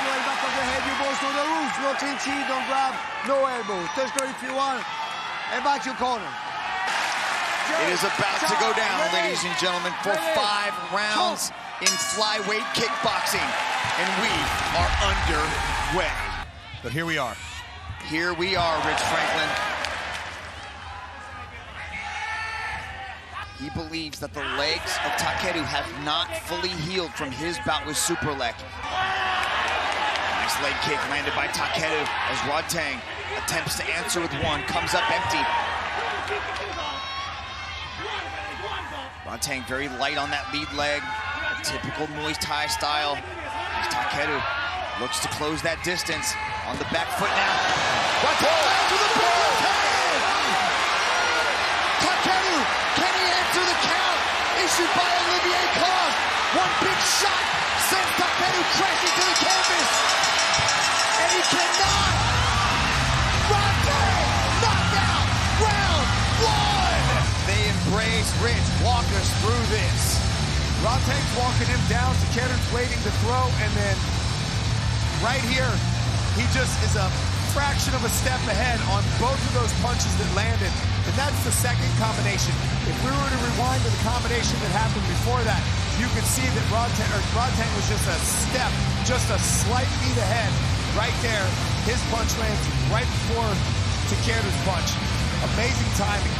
well back of the head. You both know the rules. No clinching, don't grab, no elbow. Touch her if you want. And back to your corner. It is about to go down, ladies and gentlemen, for 5 rounds in flyweight kickboxing. And we are underway. But here we are. Here we are, Rich Franklin. He believes that the legs of Takeru have not fully healed from his bout with Superlek. Nice leg kick landed by Takeru as Rodtang attempts to answer with one, comes up empty. Rodtang very light on that lead leg, typical Muay Thai style. As Takeru looks to close that distance on the back foot now. Rodtang with a big left hand! Takeru, can he answer the count? Issued by Olivier Cobb. One big shot sends Takeru crashing to the canvas. And he cannot! Rodtang knocked out! Round 1! They embrace Rich. Walk us through this. Rodtang's walking him down. Takeru's waiting to throw, and then right here, he just is a fraction of a step ahead on both of those punches that landed. And that's the second combination. If we were to rewind to the combination that happened before that, you could see that Rodtang was just a step, just a slight beat ahead. Right there, his punch lands right before Takeru's punch. Amazing timing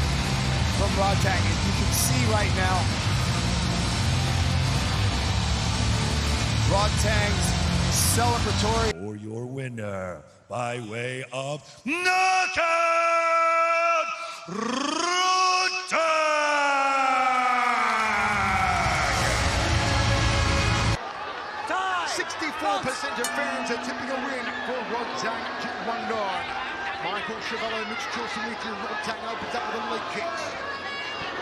from Rodtang, and you can see right now Rodtang's celebratory. For your winner, by way of knockout, Rodtang! 64% of fans are tipping a win for Rodtang Jitmuangnon. Michael Chevello, Mitch Chilson with you. Rodtang opens up with the leg kicks.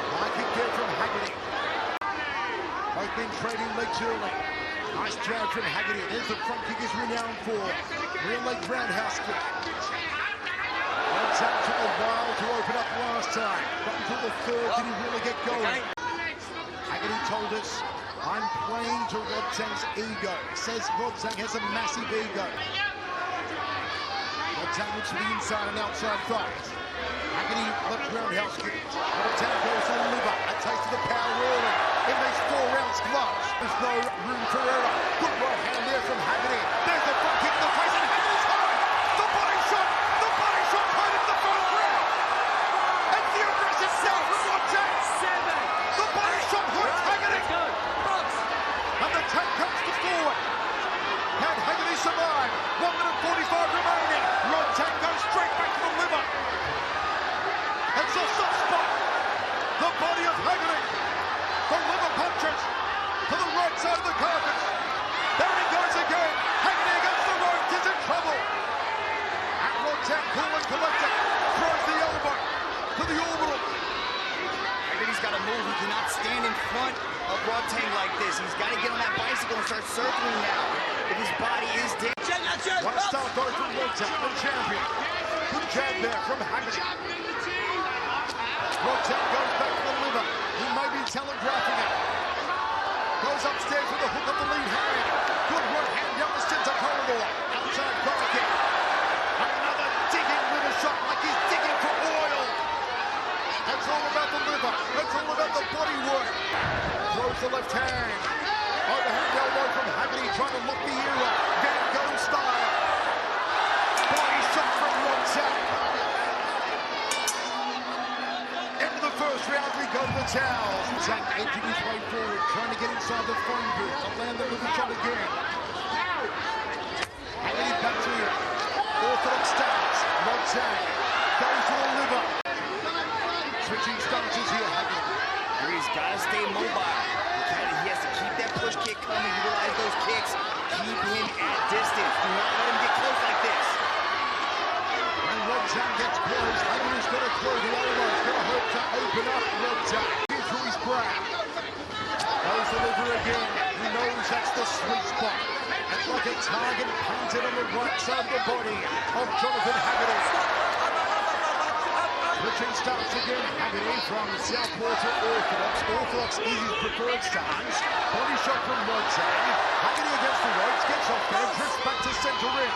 High kick there from Haggerty. Both been trading legs early. Nice jab from Haggerty. There's the front kick is renowned for. Real leg roundhouse kick. Rodtang took a while to open up last time. But until the third did he really get going. Haggerty told us, I'm playing to Rodtang's ego. Says Rodtang has a massive ego. Rodtang looks to the inside and outside thighs. Haggerty left roundhouse kick. Rodtang goes to the liver. A taste of the power early in these 4 rounds gloves. There's no room for error. Good right hand there from Haggerty. There's the front kick in the face and Haggerty's home. The body shot right in the first round. And the aggressive step from Rodtang. The body shot hurts Haggerty. And the tank comes to forward. Can Haggerty survive? 1 minute 45 remaining. Rodtang goes straight back to the liver. It's a soft spot. The body of Haggerty. The liver punches to the right side of the carpet. There he goes again. Haggerty against the ropes. He's in trouble. And Rodtang, cool and collected, throws the elbow to the orbital. Haggerty's got to move. He cannot stand in front of Rodtang like this. He's got to get on that bicycle and start circling now. If his body is dead. One star goes from Rodtang, the champion. Good jab there from Haggerty. Rodtang goes back to the liver. He may be telegraphing it. Goes upstairs with the hook of the lead hand. Good right hand down the center corridor. Outside thigh kick. And another digging liver shot like he's digging for oil. That's all about the liver. That's all about the body work. Throws the left hand. Overhand elbow from Haggerty trying to lock the ear up. Van Gogh style. Body shot from Rodtang. Into the first round we go to the towels. Rodtang edging his way forward, trying to get inside the phone booth. To land the liver shot again. Haggerty back to him. Orthodox stance. Rodtang goes to the liver. Switching stances here, Haggerty. He's got to stay mobile. He has to keep that push kick coming, utilize those kicks, keep him at distance. Do not let him get close like this. When Rodtang gets close, Haggerty's got to throw the elbow. He's got to hope to open up Rodtang. In through his brow. Goes the liver again. He knows that's the sweet spot. It's like a target painted on the right side of the body of Jonathan Haggerty. Switching starts again. Haggerty from southpaw to orthodox. Orthodox is his preferred stance. Body shot from Rodtang. Haggerty against the ropes, gets off backhand, drifts back to center ring.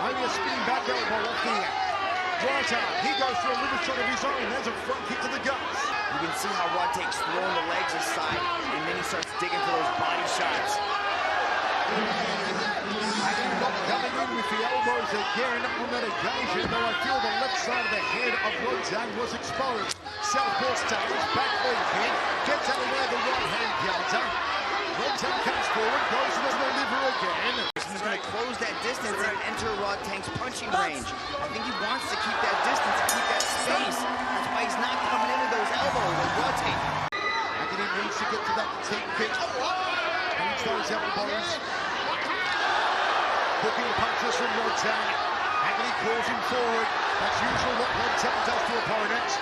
Only a spinning back elbow off the Rodtang. He goes for a little shot of his own. There's a front kick to the guts. You can see how Rodtang's throwing the legs aside, and then he starts digging for those body shots. Coming in with the elbows again on that occasion, though I feel the left side of the head of Rodtang was exposed. Southpaw stays, back leg kick, gets out of there the right hand counter. Rodtang comes forward, goes to the liver again. He's going to close that distance and enter Rodtang's punching range. I think he wants to keep that distance and keep that space. That's why he's not coming into those elbows with Rodtang. Haggerty needs to get to that team kick. Needs those elbows. Hooking punches from Rodtang. Haggerty calls him forward. That's usually what Rodtang does to opponents.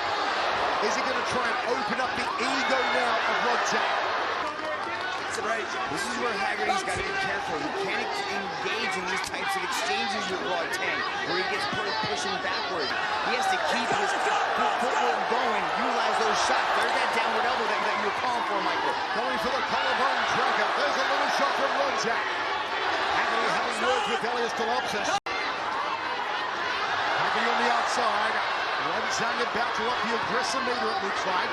Is he going to try and open up the ego now of Rodtang? This is where Haggerty's got to be careful. He can't engage in these types of exchanges with Rodtang, where he gets pushing backward. He has to keep his footwork going, utilize those shots. There's that downward elbow that you were calling for, Michael. Going for the collarbone tracker. There's a little shot from Rodtang. Haggerty having words with Elias Goncalves. Haggerty on the outside. Rodtang about to up the aggressor meter, it looks like.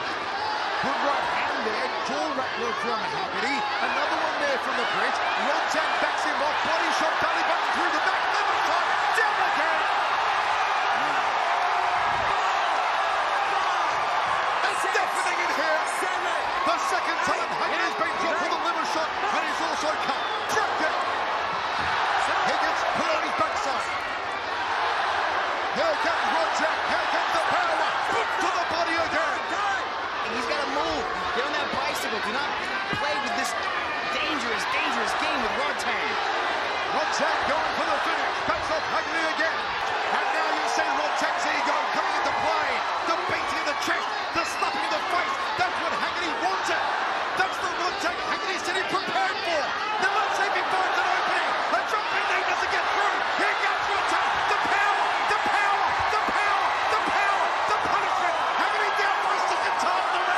Good right hand there, jaw rattler from Haggerty. Another one there from the bridge. Rodtang backs him off, body shot, belly button through the back, liver shot, down again. It's deafening in here. The second time Haggerty's been dropped with a liver shot, and he's also cut. Dropped it. He gets put on his backside. Here comes Rodtang, here comes the power. Put to the body again. He's got to move. Get on that bicycle. Do not play with this dangerous game with Rodtang. Rodtang going for the finish. Backs off Haggerty again. And now you see Rodtang's ego coming into play. The beating in the chest, the slapping in the face. That's what Haggerty wanted. That's the Rodtang Haggerty said he prepared for. Now let's see if he finds an opening. A jumping knee doesn't get through. Here comes Rodtang. The power, the power, the power, the power, the punishment. Haggerty down for a second time in the round.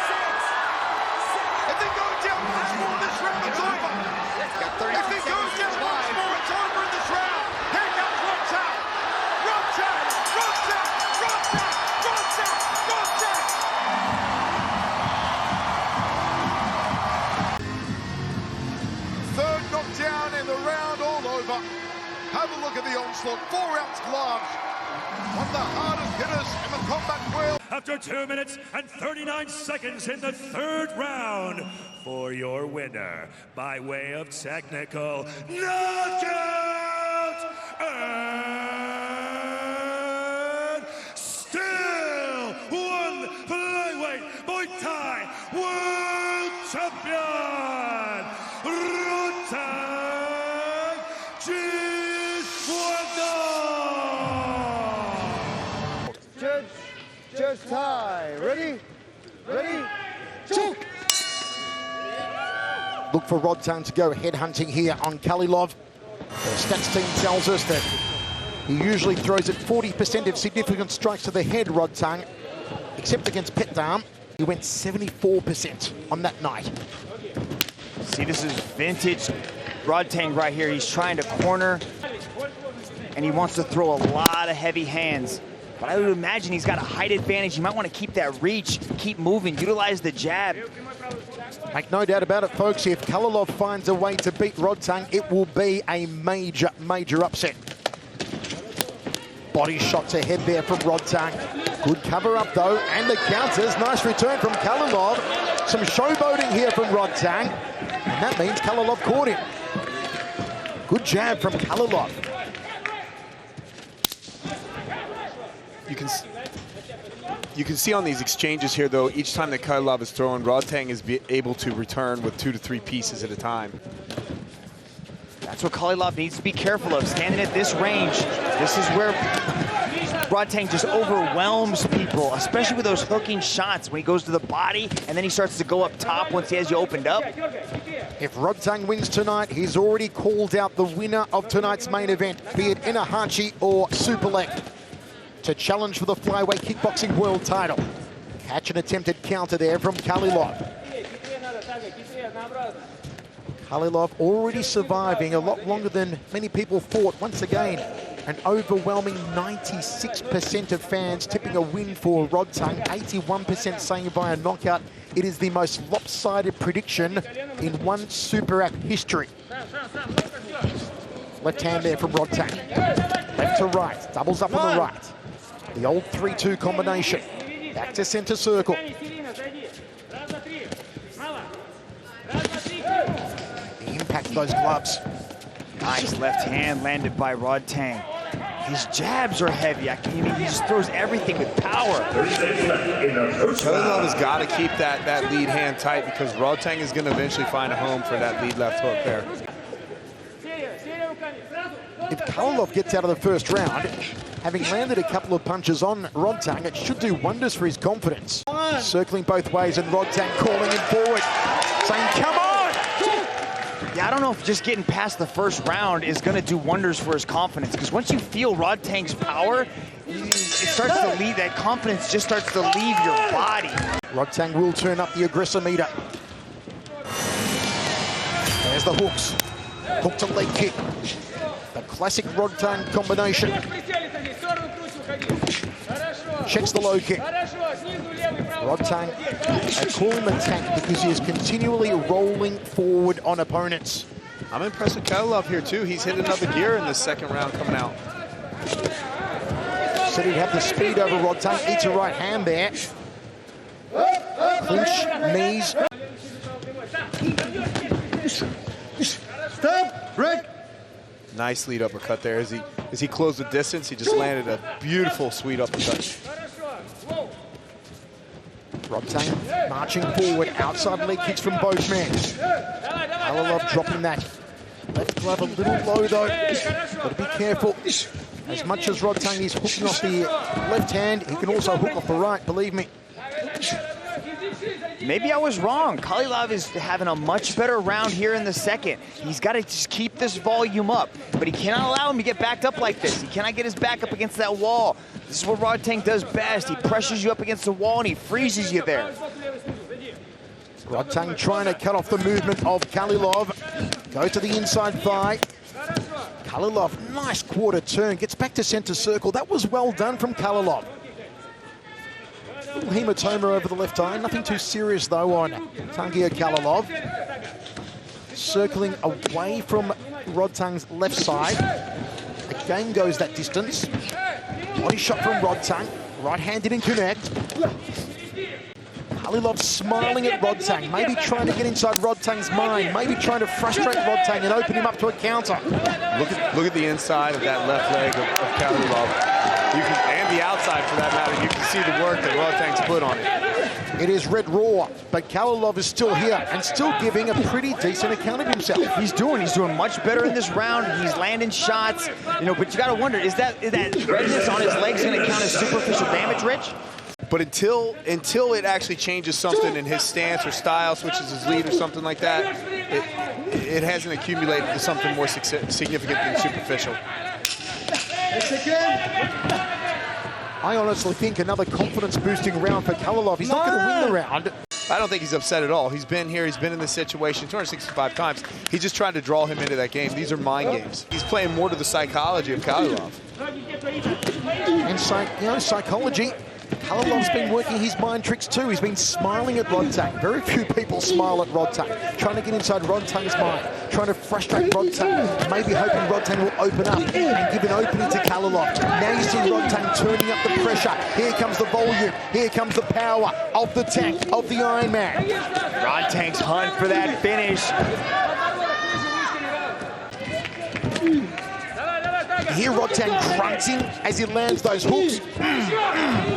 If they go down once more in this round, it's over. If he goes down once more, it's over in this round. Here comes Rodtang. Rodtang, Rodtang, Rodtang, Rodtang, Rodtang. Third knockdown in the round, all over. Have a look at the onslaught. 4-ounce gloves. One of the hardest hitters in the combat world. After 2 minutes and 39 seconds in the third round, for your winner, by way of technical knockout, and still one flyweight Muay Thai world champion, Rodtang Jitmuangnon. Judge tie. Ready? Ready? Choke! Look for Rodtang to go headhunting here on Khalilov. The stats team tells us that he usually throws at 40% of significant strikes to the head, Rodtang. Except against Petdam, he went 74% on that night. See, this is vintage Rodtang right here. He's trying to corner, and he wants to throw a lot of heavy hands. But I would imagine he's got a height advantage. You might want to keep that reach, keep moving, utilize the jab. Make no doubt about it, folks. If Khalilov finds a way to beat Rodtang, it will be a major upset. Body shot to head there from Rodtang. Good cover up, though, and the counters. Nice return from Khalilov. Some showboating here from Rodtang, and that means Khalilov caught him. Good jab from Khalilov. You can see on these exchanges here, though, each time that Khalilov is throwing, Rodtang is able to return with 2 to 3 pieces at a time. That's what Khalilov needs to be careful of, standing at this range. This is where Rodtang just overwhelms people, especially with those hooking shots when he goes to the body and then he starts to go up top once he has you opened up. If Rodtang wins tonight, he's already called out the winner of tonight's main event, be it Inahachi or Superlek, to challenge for the flyweight kickboxing world title. Catch an attempted counter there from Khalilov. Khalilov already surviving a lot longer than many people thought. Once again, an overwhelming 96% of fans tipping a win for Rodtang, 81% saying via knockout. It is the most lopsided prediction in one Super Act history. Left hand there from Rodtang. Left to right, doubles up on the right. The old 3-2 combination. Back to center circle. The impact of those gloves. Nice left hand landed by Rodtang. His jabs are heavy. He just throws everything with power. Khalilov has got to keep that lead hand tight because Rodtang is going to eventually find a home for that lead left hook there. If Khalilov gets out of the first round, having landed a couple of punches on Rodtang, it should do wonders for his confidence. Circling both ways and Rodtang calling him forward, saying, come on! Yeah, I don't know if just getting past the first round is going to do wonders for his confidence, because once you feel Rodtang's power, it starts to leave, that confidence just starts to leave your body. Rodtang will turn up the aggressor meter. There's the hooks. Hook to leg kick. The classic Rodtang combination. Checks the low kick. Rodtang, a cool in the tank because he is continually rolling forward on opponents. I'm impressed with Khalilov here too. He's hit another gear in this second round coming out. Said he'd have the speed over Rodtang. Eats a right hand there. Clinch, knees. Stop, break. Nice lead uppercut there. As he closed the distance, he just landed a beautiful sweet uppercut. Rodtang marching forward, outside leg kicks from both men. Khalilov dropping that left glove a little low though. Got to be careful. As much as Rodtang is hooking off the left hand, he can also hook off the right, believe me. Maybe I was wrong. Khalilov is having a much better round here in the second. He's got to just keep this volume up, but he cannot allow him to get backed up like this. He cannot get his back up against that wall. This is what Rodtang does best. He pressures you up against the wall and he freezes you there. Rodtang trying to cut off the movement of Khalilov. Go to the inside thigh. Khalilov, nice quarter turn, gets back to center circle. That was well done from Khalilov. Little hematoma over the left eye, nothing too serious though on Tanguy Khalilov. Circling away from Rodtang's left side. Again goes that distance. Body shot from Rodtang. Right hand didn't connect. Khalilov smiling at Rodtang, maybe trying to get inside Rodtang's mind, maybe trying to frustrate Rodtang and open him up to a counter. Look at the inside of that left leg of Khalilov. And the outside for that matter. You can see the work that Rodtang's put on it. It is red raw, but Khalilov is still here and still giving a pretty decent account of himself. He's doing much better in this round. He's landing shots, but you got to wonder, is that redness on his legs going to count as superficial damage, Rich? But until it actually changes something in his stance or style, switches his lead or something like that, it hasn't accumulated to something more significant than superficial. I honestly think another confidence-boosting round for Khalilov. He's not going to win the round. I don't think he's upset at all. He's been here. He's been in this situation 265 times. He's just trying to draw him into that game. These are mind games. He's playing more to the psychology of Khalilov. And psychology. Khalilov's been working his mind tricks too. He's been smiling at Rodtang. Very few people smile at Rodtang. Trying to get inside Rodtang's mind. Trying to frustrate Rodtang. Maybe hoping Rodtang will open up and give an opening to Khalilov. Now you see Rodtang turning up the pressure. Here comes the volume. Here comes the power of the tank, of the Iron Man. Rodtang's hunt for that finish. Hear Rodtang grunting as he lands those hooks.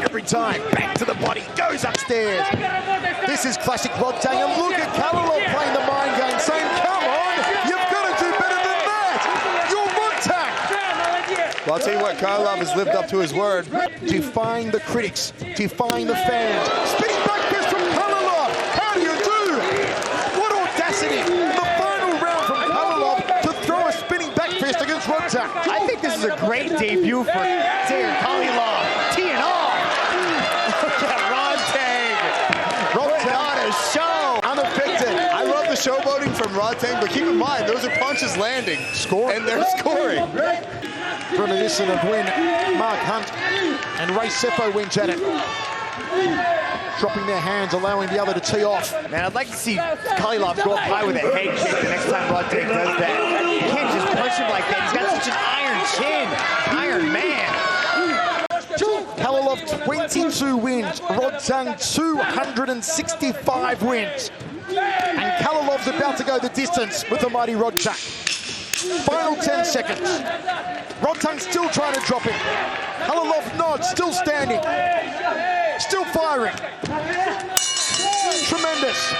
Every time, back to the body, goes upstairs. This is classic Rodtang, and look at Khalilov playing the mind game, saying, come on, you've got to do better than that. You're Rodtang. Well, I'll tell you what, Khalilov has lived up to his word. Defying the critics, defying the fans. Spinning back fist from Khalilov. How do you do? What audacity. The final round from Khalilov to throw a spinning back fist against Rodtang. I think this is a great debut for Khalilov. Teeing off. Look at Rodtang. Rodtang on a show. unaffected. I love the showboating from Rodtang, but keep in mind, those are punches landing. Scoring. And they're scoring. Reminiscent of when Mark Hunt and Ray Seppo went at it. Dropping their hands, allowing the other to tee off. Man, I'd like to see Khalilov go up high with a head kick the next time Rodtang does that. You can't just punch him like that. He's got such an iron chin. Iron Man. Khalilov 22 wins, Rodtang 265 wins. And Khalilov's about to go the distance with the mighty Rodtang. Final 10 seconds. Rodtang still trying to drop him. Khalilov nods, still standing. Still firing. Tremendous.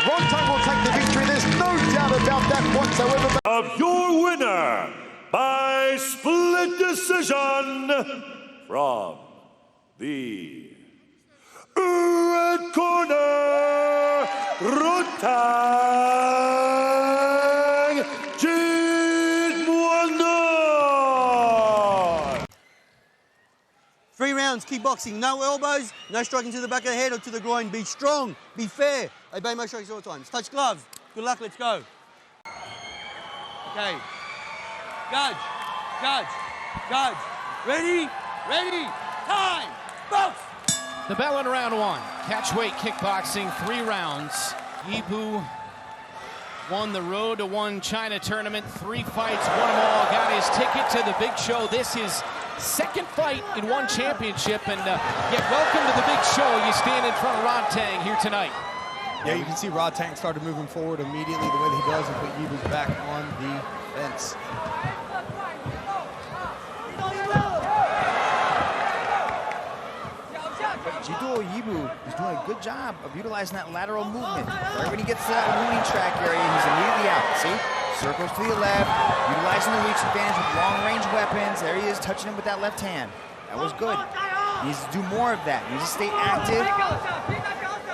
Rodtang will take the victory. There's no doubt about that whatsoever. Of your winner by split decision from the red corner, Rodtang Jitmuangnon. 3 rounds, kickboxing, no elbows, no striking to the back of the head or to the groin. Be strong, be fair. Obey my strikes all the time. Touch gloves. Good luck, let's go. Okay. Judge, judge, judge. Ready, ready, time, box. The bell in round 1. Catchweight kickboxing, 3 rounds. Yibu won the Road to One China tournament, 3 fights, won them all, got his ticket to the big show. This is second fight in one championship, and yet welcome to the big show. You stand in front of Rodtang here tonight. Yeah, you can see Rodtang started moving forward immediately the way that he does and put Yibu's back on the fence. Jitmuangnon Yibu is doing a good job of utilizing that lateral movement. Right when he gets to that moving track area, he's immediately out. See? Circles to the left, utilizing the reach advantage with long-range weapons. There he is, touching him with that left hand. That was good. He needs to do more of that. He needs to stay active.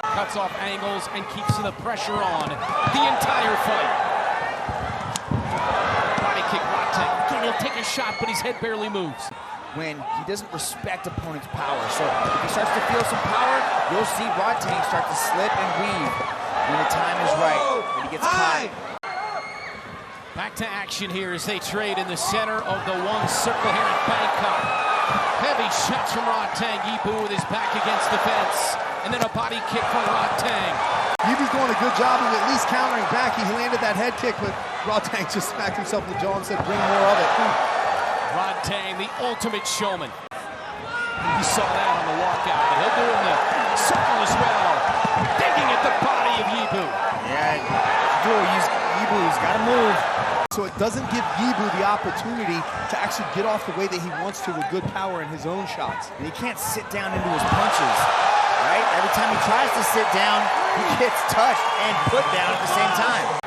Cuts off angles and keeps the pressure on the entire fight. Body kick Rodtang. Again, he'll take a shot, but his head barely moves. When he doesn't respect opponent's power. So if he starts to feel some power, you'll see Rodtang start to slip and weave when the time is right, when he gets caught. Back to action here as they trade in the center of the one circle here in Bangkok. Heavy shots from Rodtang. Yibu with his back against the fence. And then a body kick from Rodtang. Yibu's doing a good job of at least countering back. He landed that head kick, but Rodtang just smacked himself in the jaw and said, bring more of it. Rodtang, the ultimate showman. You saw that on the walkout, but he'll do it in the circle as well. Digging at the body of Yibu. Yeah, Yibu's got to move. So it doesn't give Yibu the opportunity to actually get off the way that he wants to with good power in his own shots. And he can't sit down into his punches, right? Every time he tries to sit down, he gets touched and put down at the same time.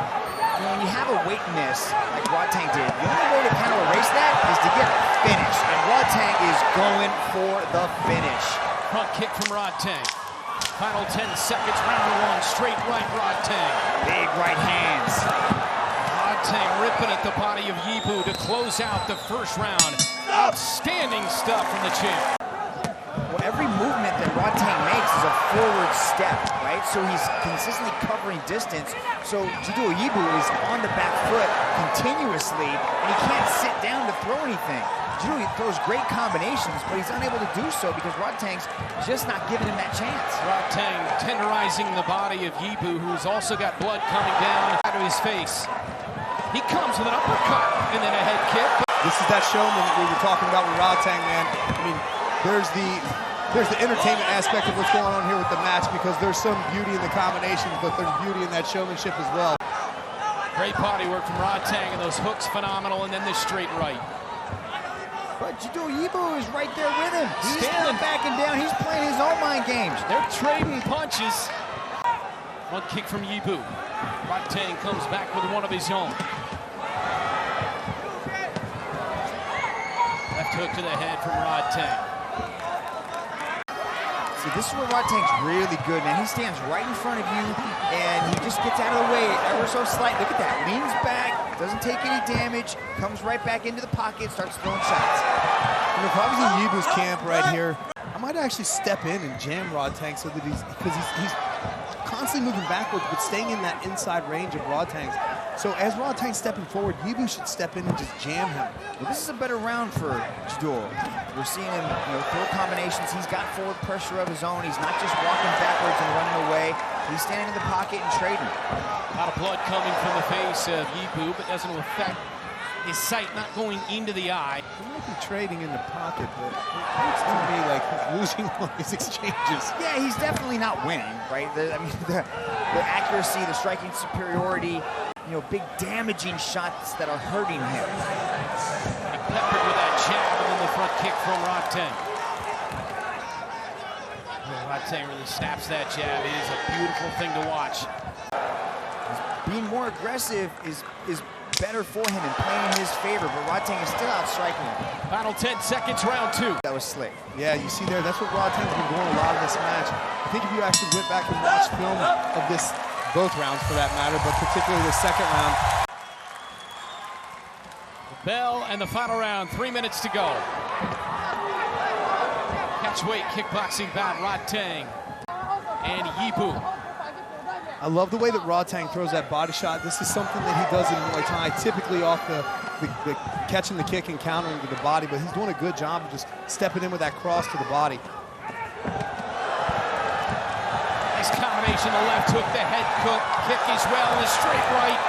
When you have a weight miss, like Rodtang did, the only way to kind of erase that is to get a finish. And Rodtang is going for the finish. Front kick from Rodtang. Final 10 seconds, round 1, straight right Rodtang. Big right hands. Rodtang ripping at the body of Yibu to close out the first round. Outstanding stuff from the champ. Well, every movement that Rodtang makes is a forward step, right? So he's consistently covering distance. So Jitmuangnon Yibu is on the back foot continuously, and he can't sit down to throw anything. Jitmuangnon throws great combinations, but he's unable to do so because Rodtang's just not giving him that chance. Rodtang tenderizing the body of Yibu, who's also got blood coming down out of his face. He comes with an uppercut and then a head kick. This is that showman that we were talking about with Rodtang, man. I mean, there's the entertainment aspect of what's going on here with the match because there's some beauty in the combinations, but there's beauty in that showmanship as well. Great body work from Rodtang, and those hooks phenomenal, and then the straight right. But Jitmuangnon Yibu is right there with him. He's not backing down. He's playing his own mind games. They're trading punches. One kick from Yibu. Rodtang comes back with one of his own. Left hook to the head from Rodtang. See, this is where Rodtang's really good, man. He stands right in front of you, and he just gets out of the way ever so slight. Look at that. Leans back, doesn't take any damage, comes right back into the pocket, starts throwing shots. You know, if I was in Yibu's camp right here, I might actually step in and jam Rodtang so that he's constantly moving backwards, but staying in that inside range of Rodtang's. So as Rodtang's stepping forward, Yibu should step in and just jam him. Well, this is a better round for Jador. We're seeing him, throw combinations. He's got forward pressure of his own. He's not just walking backwards and running away. He's standing in the pocket and trading. A lot of blood coming from the face of Yibu, but doesn't affect his sight not going into the eye. He might be trading in the pocket, but it looks to me like he's losing all these exchanges. Yeah, he's definitely not winning, right? The accuracy, the striking superiority, big damaging shots that are hurting him. Peppered with that jab and then the front kick from Rodtang. Rodtang really snaps that jab. It is a beautiful thing to watch. Being more aggressive is better for him and playing in his favor, but Rodtang is still out striking him. Final 10 seconds, round 2. That was slick. Yeah, you see there, that's what Rodtang's been doing a lot of this match. I think if you actually went back and watched film of this, both rounds for that matter, but particularly the second round. The bell and the final round, 3 minutes to go. Catchweight kickboxing bout, Rodtang and Yibu. I love the way that Rodtang throws that body shot. This is something that he does in Muay Thai, typically off the catching the kick and countering to the body, but he's doing a good job of just stepping in with that cross to the body. Nice combination, the left hook, the head kick as well, and the straight right.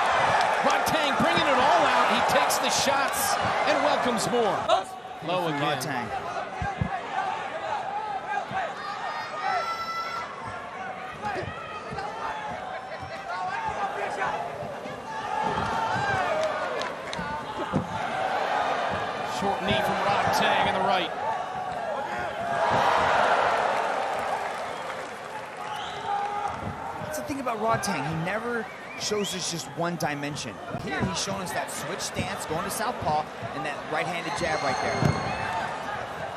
Rodtang bringing it all out. He takes the shots and welcomes more. Low again. Rodtang. Short knee from Rodtang in the right. That's the thing about Rodtang. He never shows us just one dimension. Here he's showing us that switch stance, going to southpaw, and that right-handed jab right there.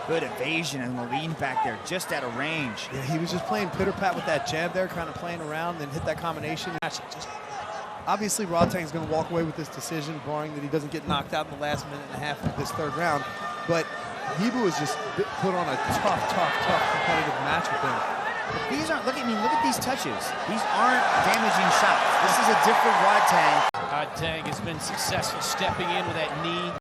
Good evasion and the lead back there, just out of range. Yeah, he was just playing pitter-pat with that jab there, kind of playing around, then hit that combination. Obviously, Rodtang's going to walk away with this decision, barring that he doesn't get knocked out in the last minute and a half of this third round. But Yibu has just put on a tough competitive match with him. These aren't, look at these touches. These aren't damaging shots. This is a different Rodtang. Rodtang has been successful stepping in with that knee.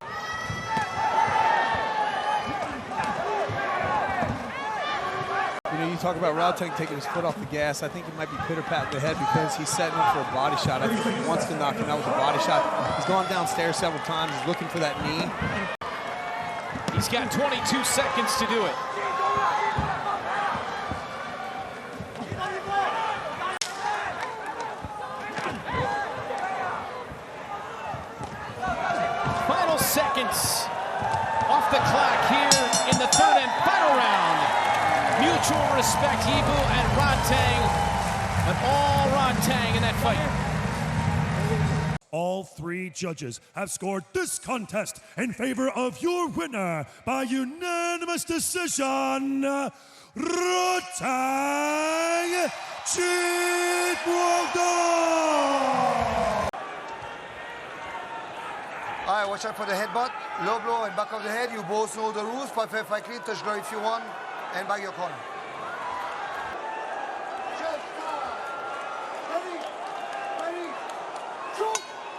You talk about Rodtang taking his foot off the gas. I think it might be pitter-pat in the head because he's setting up for a body shot. I think he wants to knock him out with a body shot. He's gone downstairs several times. He's looking for that knee. He's got 22 seconds to do it. Final seconds off the clock here in the third and final round. Mutual respect, Yibu and Rodtang, but all Rodtang in that fight. All 3 judges have scored this contest in favor of your winner by unanimous decision, Rodtang Jitmuangnon. All right, watch out for the headbutt, low blow and back of the head. You both know the rules. Fight fair, fight clean, touch glory if you want, and back your corner.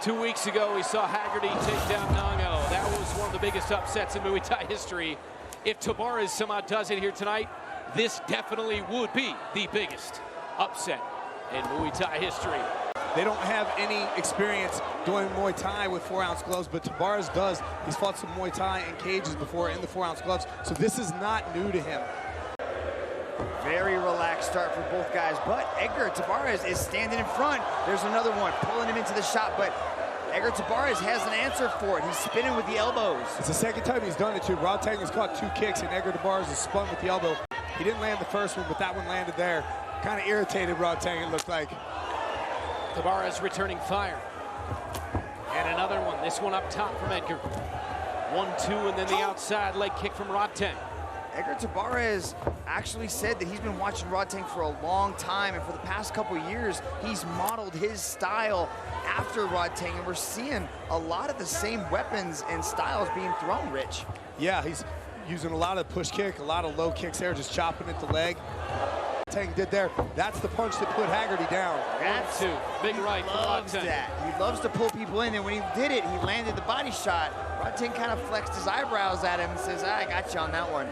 2 weeks ago, we saw Haggerty take down Nango. That was one of the biggest upsets in Muay Thai history. If Tabares somehow does it here tonight, this definitely would be the biggest upset in Muay Thai history. They don't have any experience doing Muay Thai with 4-ounce gloves, but Tabares does. He's fought some Muay Thai in cages before in the 4-ounce gloves, so this is not new to him. Very relaxed start for both guys, but Edgar Tabares is standing in front. There's another one, pulling him into the shot, but Edgar Tabares has an answer for it. He's spinning with the elbows. It's the second time he's done it too. Rodtang has caught 2 kicks, and Edgar Tabares has spun with the elbow. He didn't land the first one, but that one landed there. Kind of irritated Rodtang, it looked like. Tabares returning fire. And another one, this one up top from Edgar. 1-2, and then the outside leg kick from Rodtang. Edgar Tabares actually said that he's been watching Rodtang for a long time, and for the past couple years, he's modeled his style after Rodtang, and we're seeing a lot of the same weapons and styles being thrown, Rich. Yeah, he's using a lot of push kick, a lot of low kicks there, just chopping at the leg. Rodtang did there. That's the punch that put Haggerty down. That's two. Big right for loves Rodtang. that. He loves to pull people in, and when he did it, he landed the body shot. Rodtang kind of flexed his eyebrows at him and says, I got you on that one.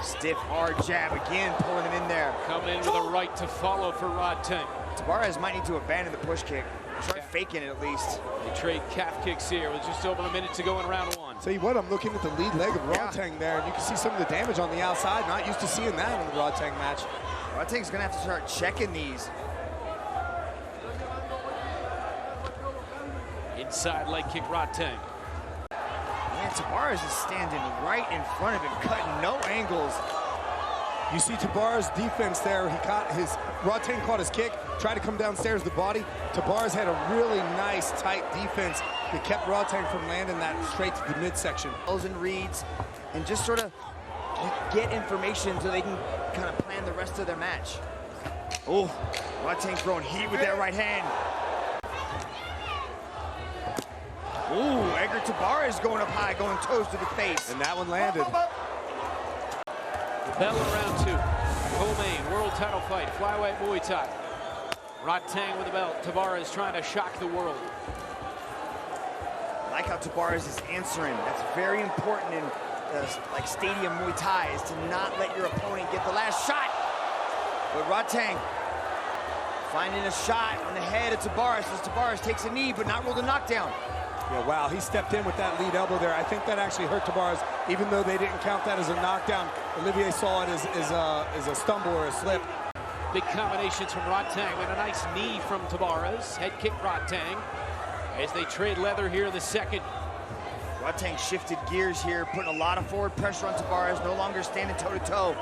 Stiff, hard jab again, pulling him in there. Coming in with a right to follow for Rodtang. Tabares might need to abandon the push kick. Start faking it at least. They trade calf kicks here with just over a minute to go in round one. Tell you what, I'm looking at the lead leg of Rodtang there, and you can see some of the damage on the outside. Not used to seeing that in the Rodtang match. Rodtang's gonna have to start checking these. Inside leg kick, Rodtang. Man, Tabares is standing right in front of him, cutting no angles. You see Tabares' defense there. Rodtang caught his kick, tried to come downstairs the body. Tabares had a really nice, tight defense that kept Rodtang from landing that straight to the midsection. And reads, and just sort of get information so they can kind of plan the rest of their match. Oh, Rodtang throwing heat with that right hand. Ooh, Edgar Tabares going up high, going toes to the face. And that one landed. Bell in round two. Co-main world title fight, flyweight Muay Thai. Rodtang with the belt. Tabares trying to shock the world. I like how Tabares is answering. That's very important in like stadium Muay Thai, is to not let your opponent get the last shot. But Rodtang finding a shot on the head of Tabares as Tabares takes a knee, but not ruled a knockdown. Yeah, wow, he stepped in with that lead elbow there. I think that actually hurt Tabares, even though they didn't count that as a knockdown. Olivier saw it as a stumble or a slip. Big combinations from Rodtang with a nice knee from Tabares. Head kick Rodtang as they trade leather here in the second. Rodtang shifted gears here, putting a lot of forward pressure on Tabares, no longer standing toe-to-toe.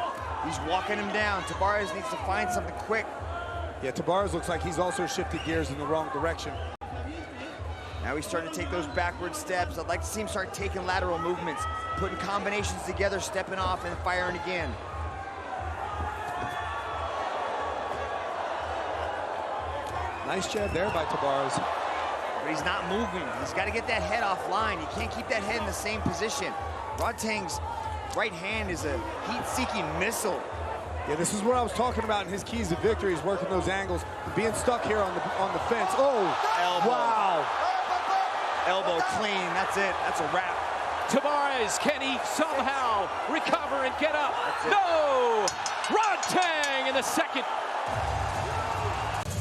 He's walking him down. Tabares needs to find something quick. Yeah, Tabares looks like he's also shifted gears in the wrong direction. Now he's starting to take those backward steps. I'd like to see him start taking lateral movements, putting combinations together, stepping off and firing again. Nice jab there by Tabares. But he's not moving. He's got to get that head offline. He can't keep that head in the same position. Rodtang's right hand is a heat-seeking missile. Yeah, this is what I was talking about in his keys to victory, is working those angles, being stuck here on the fence. Oh, elbow. Wow. Elbow clean, that's it, that's a wrap. Tabares, can he somehow recover and get up? No! Rodtang in the second.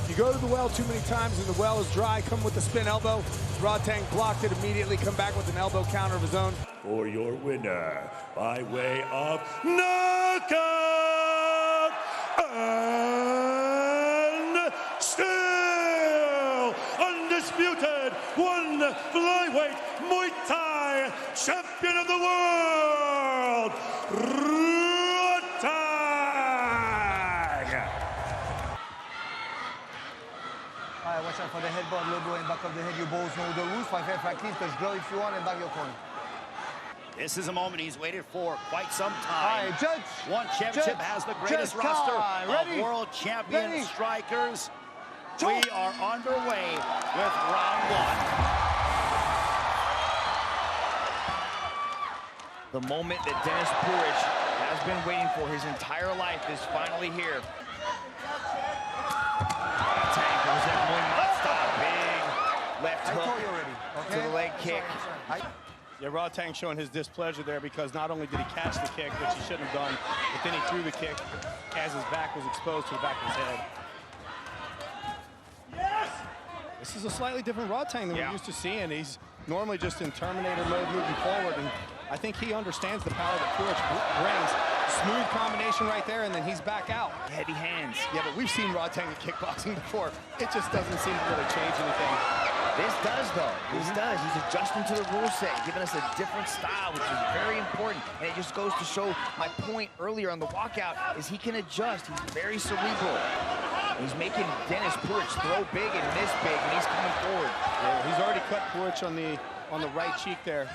You go to the well too many times and the well is dry, come with the spin elbow. Rodtang blocked it immediately, come back with an elbow counter of his own. For your winner, by way of knockout and still undisputed one flyweight Muay Thai champion of the world, Rodtang. Alright, watch out for the headbutt, low blow in back of the head. You both know the rules. Fight fair, fight clean. Touch glow if you want and back your corner. This is a moment he's waited for quite some time. All right, judge. One championship has the greatest roster of world champion strikers. We are underway with round one. The moment that Dennis Puric has been waiting for his entire life is finally here. Rodtang goes that Muay Thai style, big left hook to the leg kick. Yeah, Rodtang showing his displeasure there because not only did he catch the kick, which he shouldn't have done, but then he threw the kick as his back was exposed to the back of his head. This is a slightly different Rodtang than we're used to seeing. He's normally just in Terminator mode moving forward, and I think he understands the power that Puric brings. Smooth combination right there, and then he's back out. Heavy hands. Yeah, but we've seen Rodtang in kickboxing before. It just doesn't seem to really change anything. This does, though. This does. He's adjusting to the rule set, giving us a different style, which is very important. And it just goes to show my point earlier on the walkout is he can adjust. He's very cerebral. He's making Dennis Puric throw big and miss big, and he's coming forward. Yeah, he's already cut Puric on the right cheek there.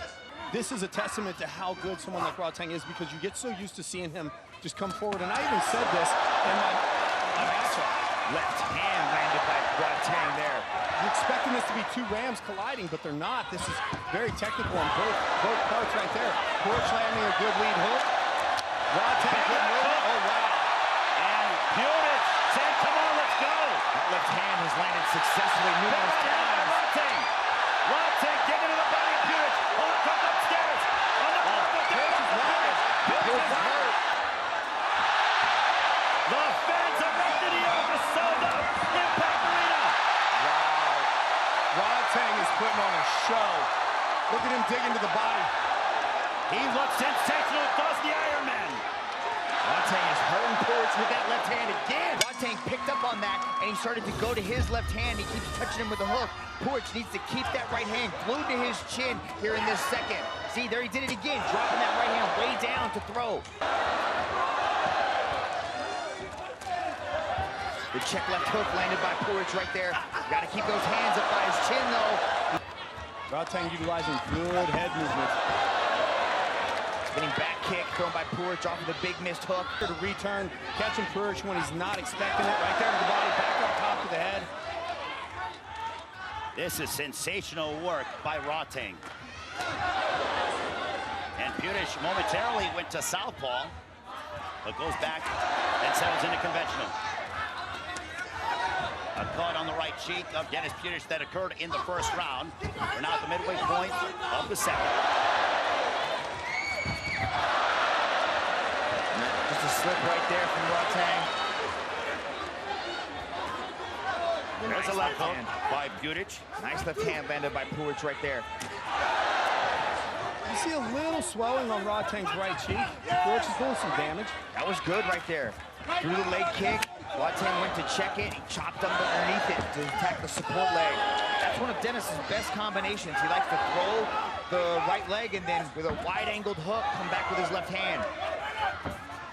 This is a testament to how good someone like Rodtang is because you get so used to seeing him just come forward. And I even said this in my matchup. Left hand landed by Rodtang there. You're expecting this to be two Rams colliding, but they're not. This is very technical on both parts right there. Puric landing a good lead hook. Rodtang good move. Oh, wow. And landed successfully numerous times. Rodtang digging to the body of Puric. Oh, comes upstairs. Puric is hurt. The fans erupted here at the sold-out Impact Arena. Wow. Rodtang is putting on a show. Look at him digging to the body. He looks sensational across the Ironman. Rodtang is hurting Puric with that left hand again. Rodtang picked up on that, and he started to go to his left hand. He keeps touching him with a hook. Puric needs to keep that right hand glued to his chin here in this second. See, there he did it again, dropping that right hand way down to throw. The check left hook landed by Puric right there. Got to keep those hands up by his chin, though. Rodtang utilizing good head movement. Spinning back kick thrown by Puric off of the big missed hook. To return, catching Puric when he's not expecting it. Right there to the body, back up top to the head. This is sensational work by Rodtang. And Puric momentarily went to southpaw, but goes back and settles into conventional. A cut on the right cheek of Dennis Puric that occurred in the first round. We're now at the midway point of the second. Just a slip right there from Rodtang. There's a left hook by Puric. Nice left hand landed by Puric right there. You see a little swelling on Rodtang's right cheek. Puric is doing some damage. That was good right there. Through the leg kick. Rodtang went to check it. He chopped underneath it to attack the support leg. That's one of Dennis's best combinations. He likes to throw the right leg and then with a wide-angled hook, come back with his left hand.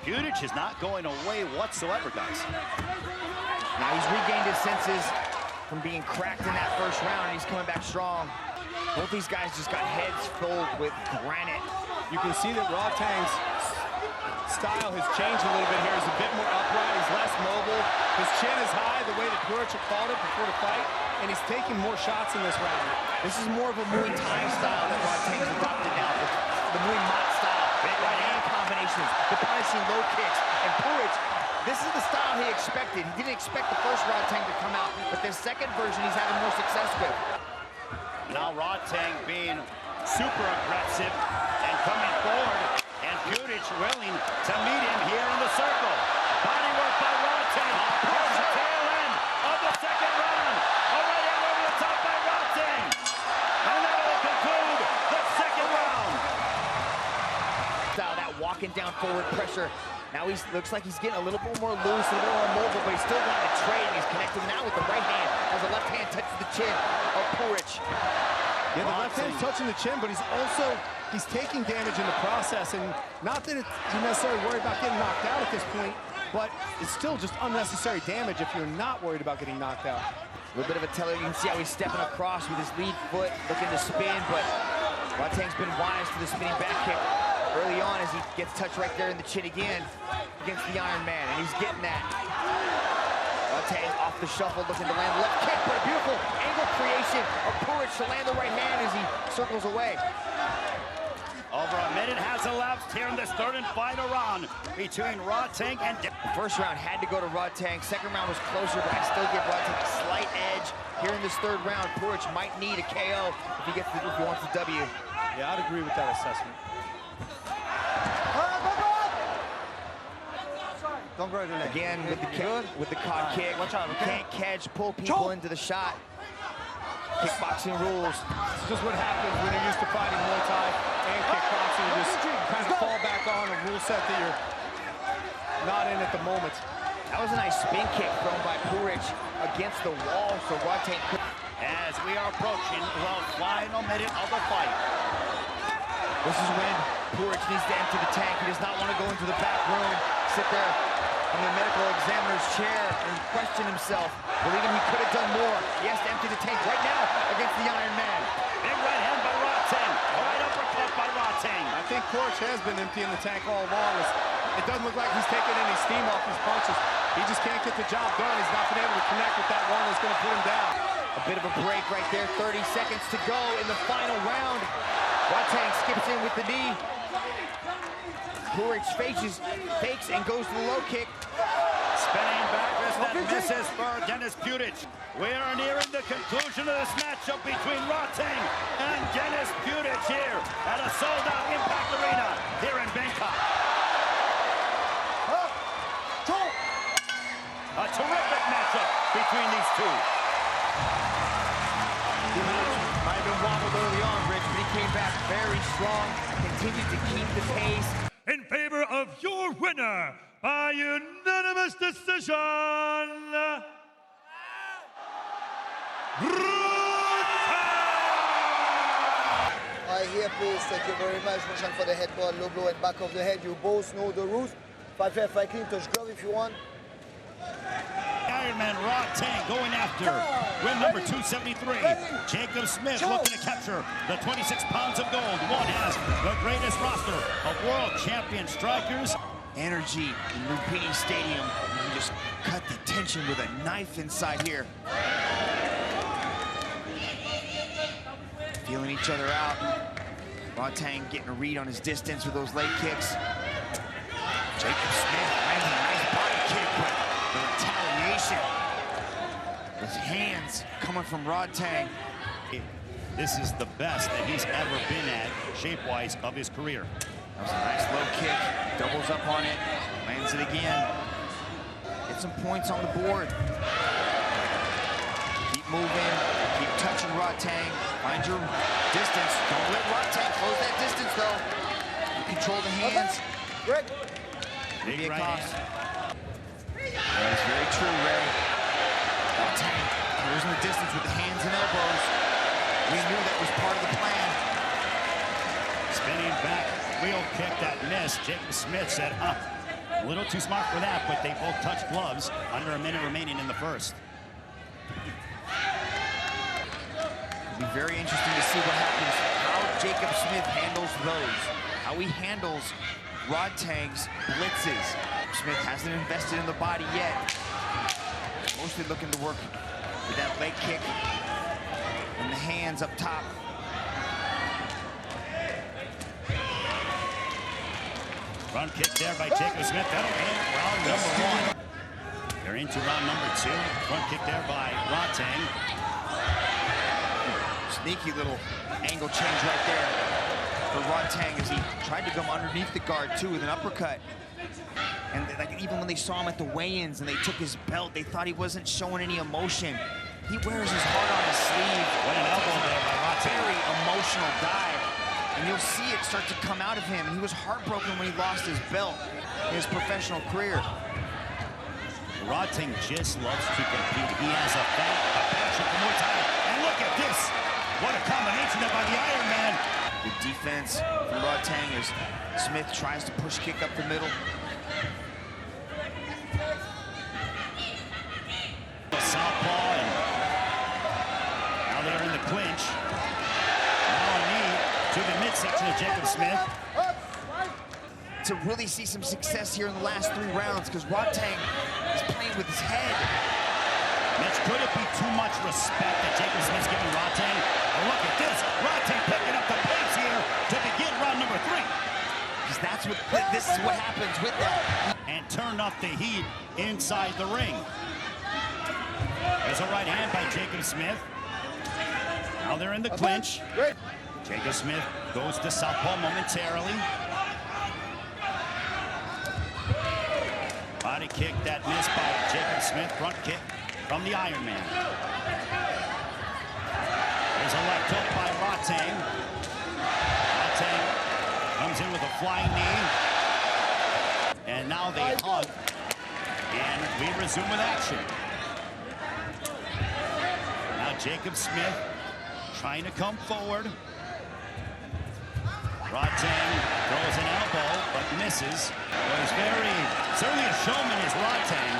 Puric is not going away whatsoever, guys. Now he's regained his senses from being cracked in that first round, and he's coming back strong. Both these guys just got heads filled with granite. You can see that Rodtang's style has changed a little bit here. He's a bit more upright, he's less mobile. His chin is high, the way that Puric called it before the fight, and he's taking more shots in this round. This is more of a Muay Thai style that Rodtang's adopted now. The Muay Mat style, big right hand combinations, the punishing low kicks, and Puric, this is the style he expected. He didn't expect the first Rodtang to come out, but this second version he's having more success with. Now Rodtang being super aggressive and coming forward, and Puric willing to meet him here in the circle. Body work by Rodtang. Here's the tail end of the second round. A right hand over the top by Rodtang. And that will conclude the second round. Style, that walking down forward pressure. Now he looks like he's getting a little bit more loose, a little more mobile, but he's still wanting to trade. He's connecting now with the right hand as the left hand touches the chin of Puric. Yeah, the left hand's touching the chin, but he's taking damage in the process, and not that you're necessarily worried about getting knocked out at this point, but it's still just unnecessary damage if you're not worried about getting knocked out. A little bit of a teller. You can see how he's stepping across with his lead foot, looking to spin, but Rodtang's been wise to the spinning back kick early on as he gets touched right there in the chin again against the Iron Man, and he's getting that. Rodtang off the shuffle, looking to land the left kick, but a beautiful angle creation of Puric to land the right hand as he circles away. Over a minute has elapsed here in this third and final round between Rodtang and The first round had to go to Rodtang. Second round was closer, but I still give Rodtang a slight edge. Here in this third round, Puric might need a KO if he wants the W. Yeah, I'd agree with that assessment. Don't break the leg. Again, with the cod kick. Watch out, okay? Can't catch, pull people into the shot. Kickboxing rules. It's just what happens when you're used to fighting Muay Thai and kickboxing. You just kind of fall back on a rule set that you're not in at the moment. That was a nice spin kick thrown by Puric against the wall, so Rodtang could. as we are approaching the final minute of the fight. This is when Puric needs to empty the tank. He does not want to go into the back room, sit there in the medical examiner's chair and question himself, believing he could have done more. He has to empty the tank right now against the Iron Man. Big right hand by Rodtang. Right uppercut by Rodtang. I think Puric has been emptying the tank all along. It doesn't look like he's taking any steam off his punches. He just can't get the job done. He's not been able to connect with that one that's going to put him down. A bit of a break right there. 30 seconds to go in the final round. Rodtang skips in with the knee. Puric fakes and goes to the low kick. Spinning back with Just that misses for Dennis Puric. We are nearing the conclusion of this matchup between Rodtang and Dennis Puric here at a sold-out Impact Arena here in Bangkok. A terrific matchup between these two. Might have been wobbled early on, Rich, but he came back very strong, continued to keep the pace. In favor of your winner by unanimous decision, Alright, here please, thank you very much. Motion for the headboard, low blow and back of the head. You both know the rules. Fight fair, fight clean, touch glove if you want. Ironman Rodtang going after win number 273. Jacob Smith looking to capture the 26 pounds of gold. One has the greatest roster of world champion strikers. Energy in Lumpini Stadium. You can just cut the tension with a knife inside here. Feeling each other out. Rodtang getting a read on his distance with those leg kicks. Jacob Smith lands a nice body kick, but the retaliation. His hands coming from Rodtang. This is the best that he's ever been at, shape-wise, of his career. That was a nice low kick, doubles up on it, lands it again. Get some points on the board. Keep moving, keep touching Rodtang. Find your distance. Don't let Rodtang close that distance, though. You control the hands. Maybe it costs. That's very true, Ray. Rodtang closing the distance with the hands and elbows. We knew that was part of the plan. Spinning back, wheel kick that missed. Jacob Smith said, a little too smart for that, but they both touched gloves. Under a minute remaining in the first. It'll be very interesting to see what happens, how Jacob Smith handles those, how he handles Rodtang's blitzes. Smith hasn't invested in the body yet. Mostly looking to work with that leg kick and the hands up top. Front kick there by Jacob Smith. That'll end round number one. They're into round number two. Front kick there by Rodtang. Sneaky little angle change right there for Rodtang as he tried to come underneath the guard too with an uppercut. And like even when they saw him at the weigh-ins and they took his belt, they thought he wasn't showing any emotion. He wears his heart on his sleeve. What an elbow there by Rodtang. Very emotional guy. And you'll see it start to come out of him. And he was heartbroken when he lost his belt in his professional career. Rodtang just loves to compete. He has a passion for Muay Thai. And look at this. What a combination there by the Iron Man. Good defense from Rodtang as Smith tries to push kick up the middle. Southpaw, and now they're in the clinch. Now a knee to the midsection of Jacob Smith. To really see some success here in the last 3 rounds because Rodtang is playing with his head. Mitch, could it be too much respect that Jacob Smith's giving Rodtang? Oh, look at this. Rodtang picking up the pace here to begin round number 3. Because that's what, this is what happens with that. And turn up the heat inside the ring. There's a right hand by Jacob Smith. Now they're in the clinch. Jacob Smith goes to southpaw momentarily. Body kick that missed by Jacob Smith. Front kick from the Iron Man. There's a left hook by Rodtang. Rodtang comes in with a flying knee. And now they hug. And we resume with action. Now Jacob Smith trying to come forward. Rodtang throws an elbow, but misses. Was certainly a showman is Rodtang.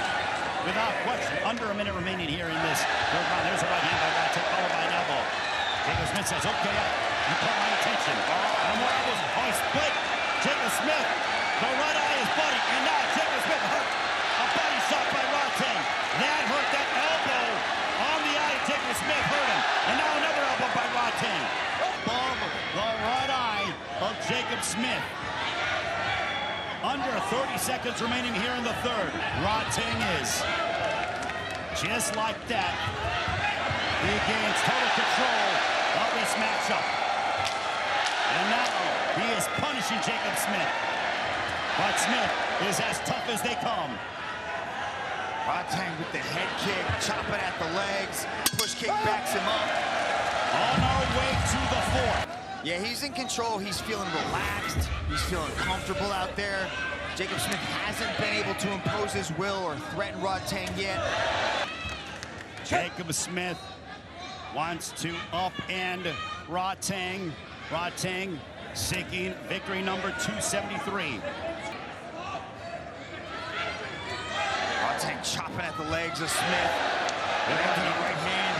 Without question, under a minute remaining here in this third round. There's a right hand by Rodtang, followed by an elbow. Jacob Smith says, okay, you caught my attention. And what was split. Jacob Smith, the right eye is bloody, and now Jacob Smith hurt. A body shot by Rodtang. That hurt, that elbow on the eye. Jacob Smith hurt him. And now another elbow by Rodtang. Bomb the right eye of Jacob Smith. Under 30 seconds remaining here in the third. Rodtang is just like that, he gains total control of this matchup. And now he is punishing Jacob Smith. But Smith is as tough as they come. Rodtang with the head kick, chopping at the legs. Push kick backs him up. On our way to the fourth. Yeah, he's in control. He's feeling relaxed. He's feeling comfortable out there. Jacob Smith hasn't been able to impose his will or threaten Rodtang yet. Jacob Smith wants to upend Rodtang. Rodtang seeking victory number 273. Rodtang chopping at the legs of Smith. Landing the right hand.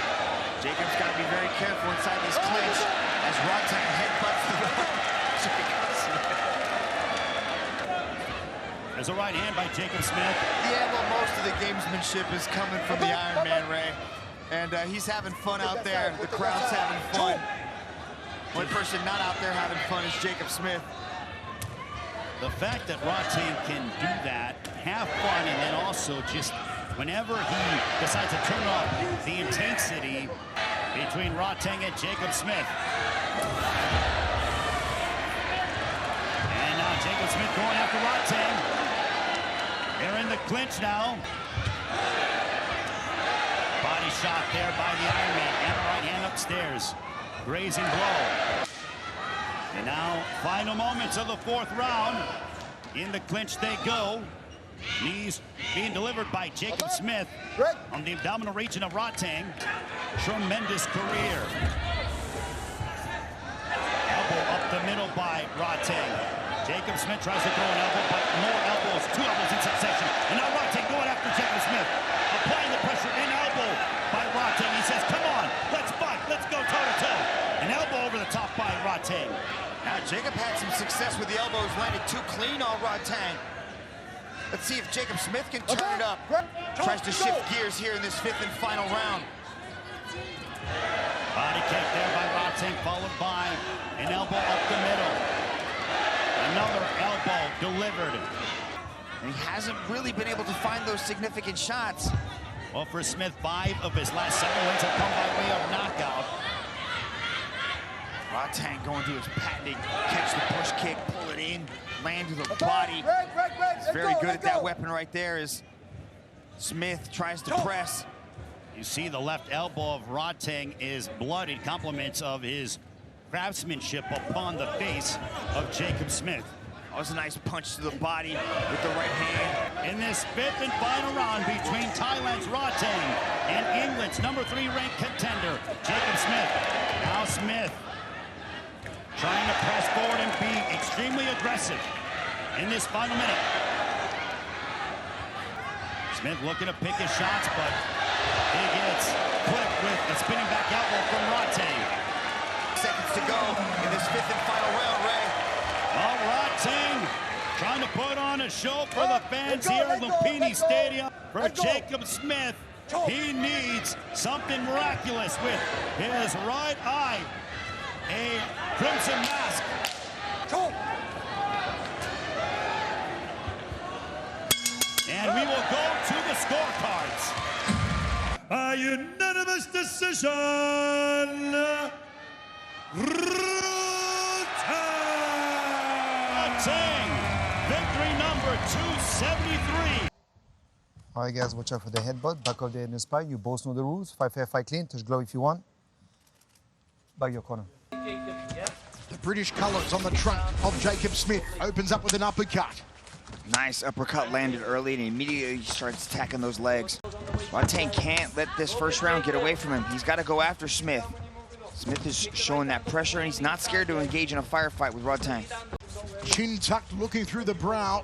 Jacob's got to be very careful inside this clinch as Rodtang headbutts the Jacob Smith. There's a right hand by Jacob Smith. Yeah, well, most of the gamesmanship is coming from the Iron Man, Ray. And he's having fun out there. The crowd's having fun. One person not out there having fun is Jacob Smith. The fact that Rodtang can do that, have fun, and then also just whenever he decides to turn up the intensity between Rodtang and Jacob Smith. And now Jacob Smith going after Rodtang. They're in the clinch now. Body shot there by the Iron Man, and a right hand upstairs. Grazing blow. And now, final moments of the fourth round. In the clinch they go. Knees being delivered by Jacob Smith on the abdominal region of Rodtang. Tremendous career. Elbow up the middle by Rodtang. Jacob Smith tries to throw an elbow, but more elbows, two elbows in succession. And now Rodtang going after Jacob Smith. Applying the pressure, an elbow by Rodtang. He says, come on, let's fight, let's go toe-to-toe. An elbow over the top by Rodtang. Now Jacob had some success with the elbows, landed too clean on Rodtang. Let's see if Jacob Smith can turn it up. Tries to shift gears here in this fifth and final round. Body kick there by Rodtang, followed by an elbow up the middle. Another elbow delivered. And he hasn't really been able to find those significant shots. Well, for Smith, 5 of his last 7 wins have come by way of knockout. Rodtang going to his patented catch the push kick, pull it in, land to the body. He's very good at that weapon right there as Smith tries to press. You see the left elbow of Rodtang is bloodied, compliments of his craftsmanship upon the face of Jacob Smith. That was a nice punch to the body with the right hand. In this fifth and final round between Thailand's Rodtang and England's #3 ranked contender, Jacob Smith. Now Smith trying to press forward and be extremely aggressive in this final minute. Smith looking to pick his shots, but he gets clipped with a spinning back elbow from Rodtang. Seconds to go in this fifth and final round, Ray. Well, Rodtang trying to put on a show for the fans here at Lumpini Stadium. For Jacob Smith, he needs something miraculous with his right eye. A crimson mask. And we will go to the scorecards. A unanimous decision. Rodtang, victory number 273. All right, guys, watch out for the headbutt, back of the head and spine. You both know the rules. Fight fair, fight clean. Touch glove if you want. Back your corner. The British colours on the trunk of Jacob Smith. Opens up with an uppercut. Nice uppercut landed early, and immediately he starts attacking those legs. Rodtang can't let this first round get away from him. He's got to go after Smith. Smith is showing that pressure, and he's not scared to engage in a firefight with Rodtang. Chin tucked, looking through the brow.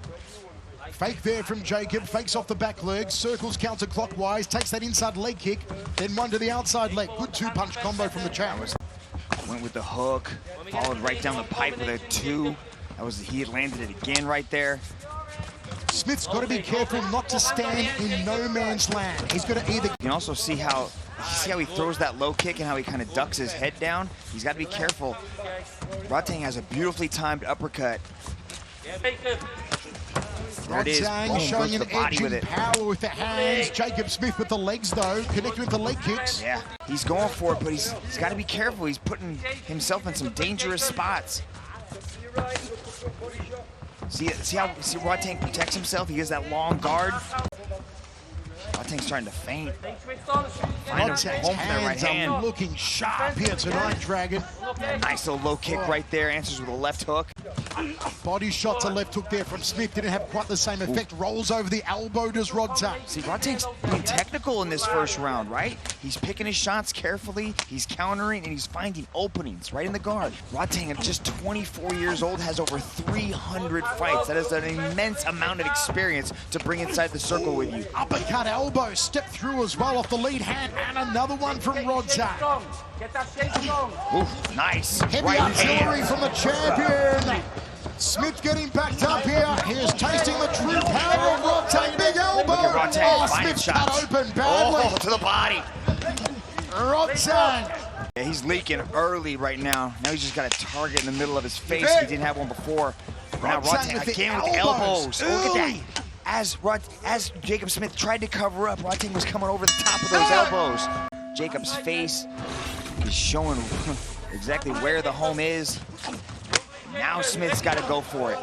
Fake there from Jacob, fakes off the back leg, circles counterclockwise, takes that inside leg kick, then one to the outside leg. Good two-punch combo from the champ. Went with the hook, followed right down the pipe with a 2. He had landed it again right there. Smith's got to be careful not to stand in no man's land. He's got to either... You can also see how he throws that low kick and how he kind of ducks his head down. He's got to be careful. Rodtang has a beautifully timed uppercut. There it is. Boom, showing goes an the body edge with in it. power with the hands. Jacob Smith with the legs, though, connecting with the leg kicks. Yeah, he's going for it, but he's got to be careful. He's putting himself in some dangerous spots. See how Rodtang protects himself? He has that long guard. Rodtang's trying to feint. Find a home for that right hand. Are looking sharp here tonight, Dragon. Nice little low kick right there. Answers with a left hook. Body shot to left hook there from Smith. Didn't have quite the same effect. Rolls over the elbow, does Rodtang. See, Rodtang's being technical in this first round, right? He's picking his shots carefully. He's countering, and he's finding openings right in the guard. Rodtang, at just 24 years old, has over 300 fights. That is an immense amount of experience to bring inside the circle with you. Uppercut elbow, step through as well off the lead hand, and another one from Rodtang. Oof, nice. Heavy right artillery hand. from the champion. Smith getting backed up here. He is tasting the true power of Rodtang. Big elbow. Look at Rodtang Oh, finding Smith shots. cut open badly. Oh, to the body. Rodtang. Yeah, he's leaking early right now. Now he's just got a target in the middle of his face. He didn't have one before. Now Rodtang again with the elbows. Look at that. As Jacob Smith tried to cover up, Rodtang was coming over the top of those elbows. Jacob's face is showing exactly where the home is. Now Smith's got to go for it.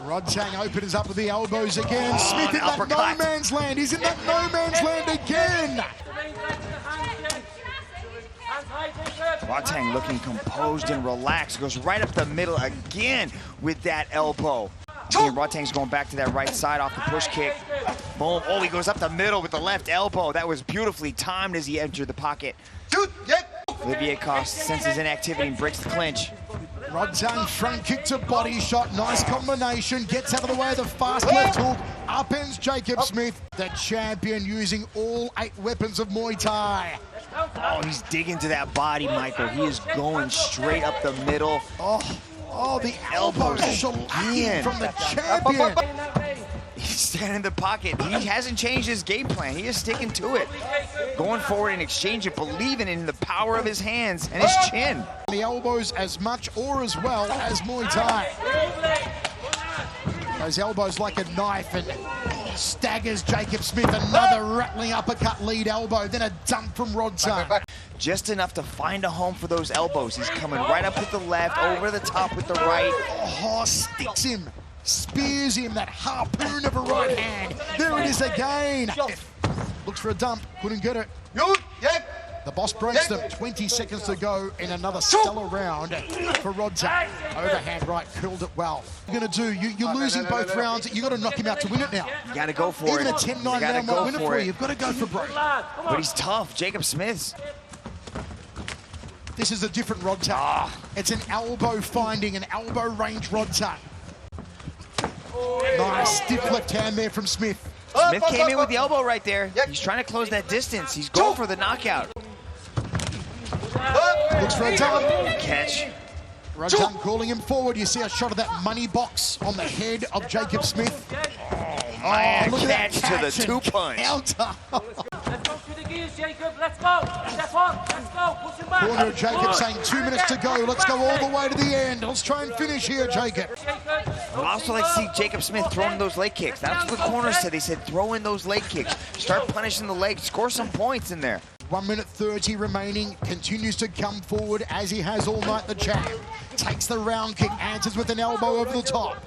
Rodtang opens up with the elbows again. Smith in that uppercut. no man's land. He's in that no man's land again. Rodtang looking composed and relaxed. Goes right up the middle again with that elbow. And Rodtang's going back to that right side off the push kick. Boom. Oh, he goes up the middle with the left elbow. That was beautifully timed as he entered the pocket. Olivier Coste senses inactivity and breaks the clinch. Rodtang front kick to body shot. Nice combination. Gets out of the way of the fast left hook. Upends Jacob Smith. The champion using all 8 weapons of Muay Thai. Oh, he's digging to that body, Michael. He is going straight up the middle. Oh, the elbow shellacking from the champion. He's standing in the pocket. He hasn't changed his game plan. He is sticking to it. Going forward and exchanging, believing in the power of his hands and his chin. The elbows as much or as well as Muay Thai. Those elbows like a knife and staggers Jacob Smith. Another rattling uppercut lead elbow, then a dump from Rodtang. Just enough to find a home for those elbows. He's coming right up with the left, over the top with the right. Oh, sticks him, spears him, that harpoon of a right hand. There it is again. Looks for a dump, couldn't get it. The boss breaks them. 20 seconds to go in another stellar round for Rodtang. Overhand right, curled it well. What are you going to do? You're losing both rounds. You've got to knock him out to win it now. You got to go for Even it. a 10-9 round might win it for you. You've got to go for broke. But he's tough. Jacob Smith. This is a different Rodtang. It's an elbow finding, an elbow range Rodtang. Nice stiff left hand there from Smith. Smith came in with the elbow right there. He's trying to close that distance. He's going for the knockout. Looks for a dump. Catch. Rodtang calling him forward. You see a shot of that money box on the head of Jacob Smith. Man, look at that catch to the two-punch. Counter. Let's go to the gears, Jacob. Let's go. Step on. Let's go. Push him back. Corner of Jacob saying 2 minutes to go. Let's go all the way to the end. Let's try and finish here, Jacob. I'd also like to see Jacob Smith throwing those leg kicks. That's what the corner said. They said throw in those leg kicks. Start punishing the legs. Score some points in there. 1 minute 30 remaining. Continues to come forward as he has all night, the champ. Takes the round kick. Answers with an elbow over the top.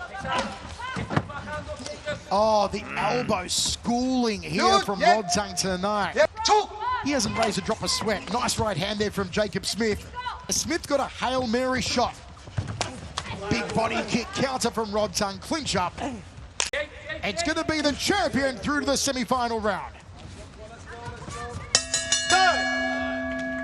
Oh, the elbow schooling here from Rodtang tonight. He hasn't raised a drop of sweat. Nice right hand there from Jacob Smith. Smith got a Hail Mary shot. Big body kick, counter from Rodtang. Clinch up. It's going to be the champion through to the semi-final round.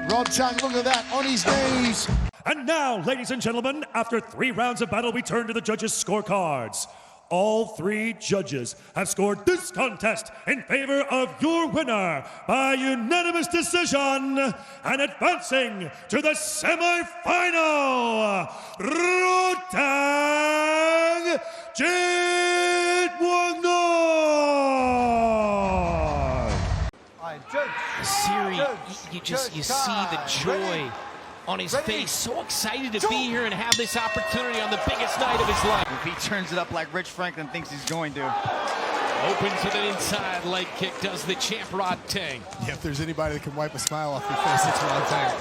Rodtang, look at that, on his knees. And now, ladies and gentlemen, after 3 rounds of battle, we turn to the judges' scorecards. All 3 judges have scored this contest in favor of your winner by unanimous decision and advancing to the semi-final, Rodtang Jitmuangnon. Lasiri, you see the joy on his face. So excited to be here and have this opportunity on the biggest night of his life. If he turns it up like Rich Franklin thinks he's going to. Open to the inside leg kick does the champ Rodtang. Yeah, if there's anybody that can wipe a smile off your face, it's Rodtang.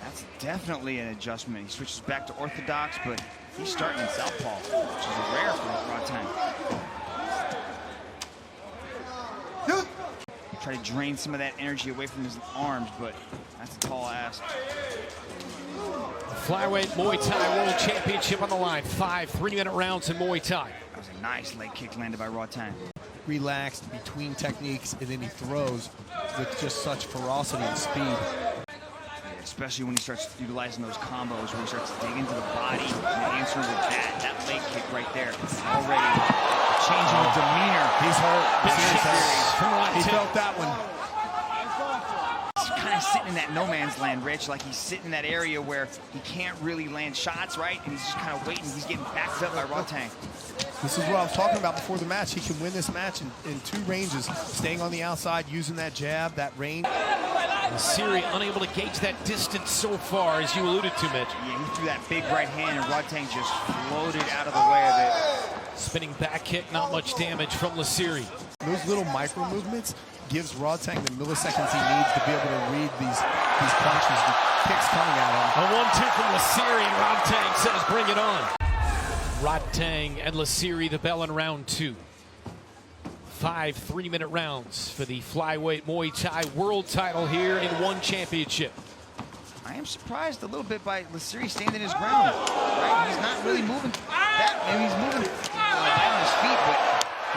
That's definitely an adjustment. He switches back to orthodox, but he's starting in southpaw, which is rare for Rodtang. Try to drain some of that energy away from his arms, but that's a tall ask. Flyweight Muay Thai World Championship on the line. 5 3-minute rounds in Muay Thai. That was a nice leg kick landed by Rodtang. Relaxed between techniques, and then he throws with just such ferocity and speed. Yeah, especially when he starts utilizing those combos, where he starts to dig into the body and answer with that leg kick right there. Already changing the demeanor. He's hurt. He felt that one. He's kind of sitting in that no man's land, Rich. Like he's sitting in that area where he can't really land shots, right? And he's just kind of waiting. He's getting backed up by Rodtang. This is what I was talking about before the match. He can win this match in 2 ranges, staying on the outside, using that jab, that range. Lasiri unable to gauge that distance so far, as you alluded to, Mitch. Yeah, he threw that big right hand, and Rodtang just floated out of the way of it. Spinning back kick, not much damage from Lasiri. Those little micro movements gives Rodtang the milliseconds he needs to be able to read these punches, the kicks coming at him. A 1-2 from Lasiri, and Rodtang says, bring it on. Rodtang and Lasiri, the bell in round 2. 5 3-minute rounds for the flyweight Muay Thai world title here in one championship. I am surprised a little bit by Lasiri standing his ground. Right? He's not really moving that. Maybe he's moving down his feet, but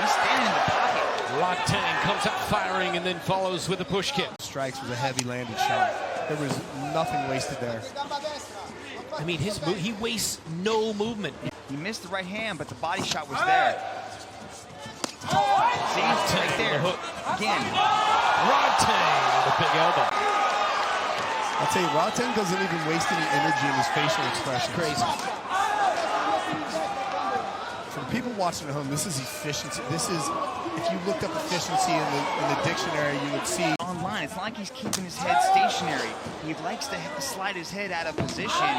he's standing in the pocket. Rodtang comes out firing and then follows with a push kick. Strikes was a heavy landed shot. There was nothing wasted there. I mean, he wastes no movement. He missed the right hand, but the body shot was there. See, right there. The hook. Again. Rodtang with a big elbow. I'll tell you, Rodtang doesn't even waste any energy in his facial expression. Crazy. For people watching at home, this is efficiency. This is, if you looked up efficiency in the dictionary, you would see. Online, it's not like he's keeping his head stationary. He likes to slide his head out of position,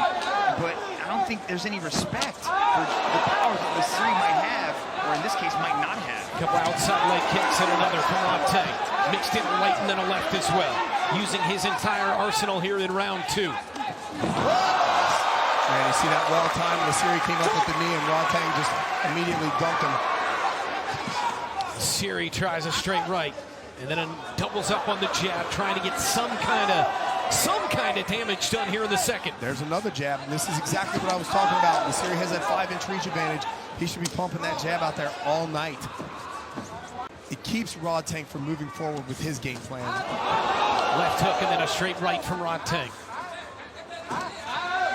but I don't think there's any respect for the power that Lasiri might have, or in this case, might not have. A couple outside leg kicks and another from Rodtang. Mixed in a right and then a left as well. Using his entire arsenal here in round 2. Man, you see that well timed. Lasiri came up with the knee and Rodtang just immediately dunked him. Lasiri tries a straight right and then doubles up on the jab, trying to get some kind of damage done here in the second. There's another jab, and this is exactly what I was talking about. Lasiri has that 5-inch reach advantage. He should be pumping that jab out there all night. It keeps Rodtang from moving forward with his game plan. Left hook and then a straight right from Rodtang.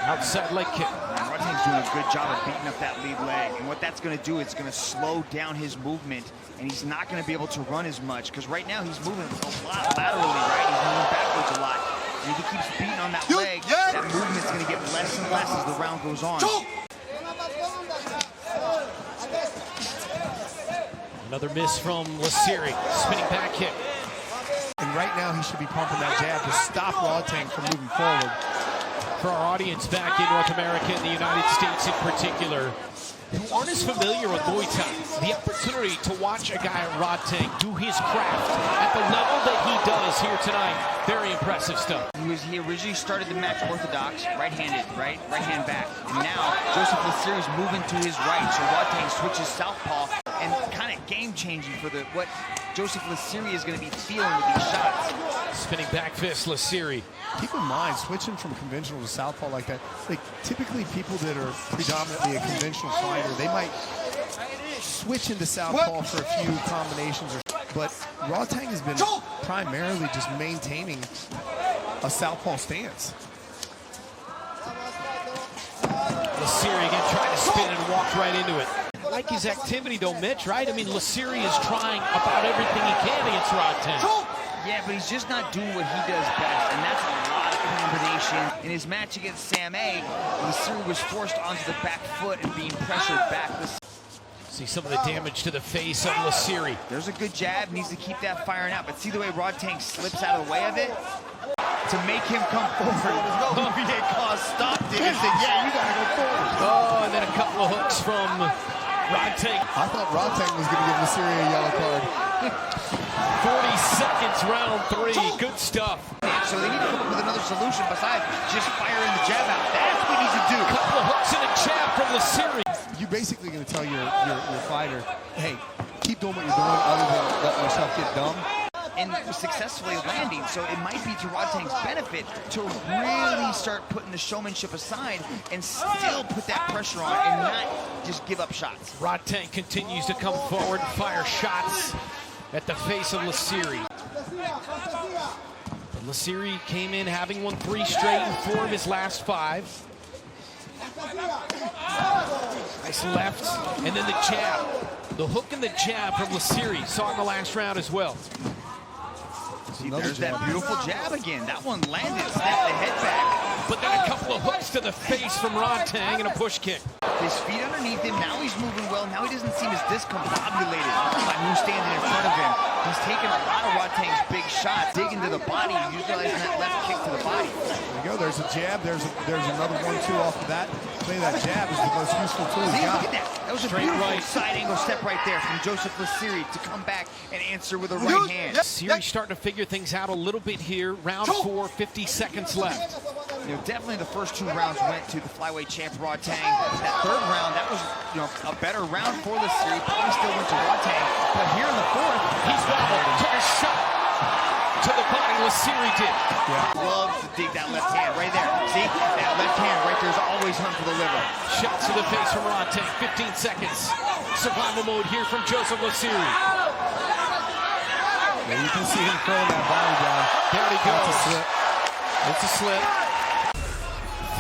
Outside leg kick. Rodtang's doing a good job of beating up that lead leg, and what that's going to do is going to slow down his movement, and he's not going to be able to run as much, because right now he's moving a lot laterally, right? He's moving backwards a lot. And if he keeps beating on that leg, that movement's going to get less and less as the round goes on. Another miss from Lasiri. Spinning back kick. And right now he should be pumping that jab to stop Rodtang from moving forward. For our audience back in North America and the United States in particular, who aren't as familiar with Muay Thai, the opportunity to watch a guy at Rodtang do his craft at the level that he does here tonight, very impressive stuff. He originally started the match orthodox, right-handed, right hand back. And now Joseph Lasiri's moving to his right, so Rodtang switches southpaw, and kind of game-changing for what Joseph Lasiri is going to be feeling with these shots. Spinning back fist, Lasiri. Keep in mind, switching from conventional to southpaw like that, like typically people that are predominantly a conventional fighter, they might switch into southpaw for a few combinations, but Rodtang has been primarily just maintaining a southpaw stance. Lasiri again trying to spin and walk right into it. I like his activity though, Mitch, right? I mean, Lasiri is trying about everything he can against Rodtang. Yeah, but he's just not doing what he does best, and that's a lot of combination. In his match against Sam A, Lasiri was forced onto the back foot and being pressured back. See some of the damage to the face of Lasiri. There's a good jab, needs to keep that firing out, but see the way Rodtang slips out of the way of it? to make him come forward. Olivier Cost stopped it and said, yeah, you gotta go forward. Oh, and then a couple of hooks from Rodtang. I thought Rodtang was going to give Lasiri a yellow card. 40 seconds, round 3. Good stuff. So they need to come up with another solution besides just firing the jab out. That's what he needs to do. A couple of hooks and a jab from Lasiri. You're basically going to tell your fighter, hey, keep doing what you're doing other than letting yourself get dumb. And successfully landing, so it might be to Rodtang's benefit to really start putting the showmanship aside and still put that pressure on and not just give up shots. Rodtang continues to come forward, fire shots at the face of Lasiri. But Lasiri came in having won 3 straight and 4 of his last 5. Nice left, and then the jab. The hook and the jab from Lasiri, saw in the last round as well. See, there's that beautiful jab again. That one landed, snapped the head back. But then a couple of hooks to the face from Rodtang and a push kick. His feet underneath him, now he's moving well. Now he doesn't seem as discombobulated by who's standing in front of him. He's taking a lot of Rodtang's big shots, digging to the body, utilizing that left kick to the body. There you go, there's a jab, there's another 1-2 off of that. I think that jab is the most useful tool he's got. Look at that. That was a beautiful side angle step right there from Joseph Lasiri to come back and answer with a right hand. Lasiri starting to figure things out a little bit here. Round 4, 50 seconds left. You know, definitely the first 2 rounds went to the flyweight champ Rodtang. That 3rd round, that was a better round for Lasiri. Probably still went to Rodtang, but here in the 4th, he's wobbled, took a shot to the body. Lasiri did. Yeah. Loves to dig that left hand right there. See, that left hand right there is always hunt for the liver. Shots to the face from Rodtang. 15 seconds. Survival mode here from Joseph Lasiri. Yeah, you can see him throwing that body down. There he goes. That's a slip. It's a slip.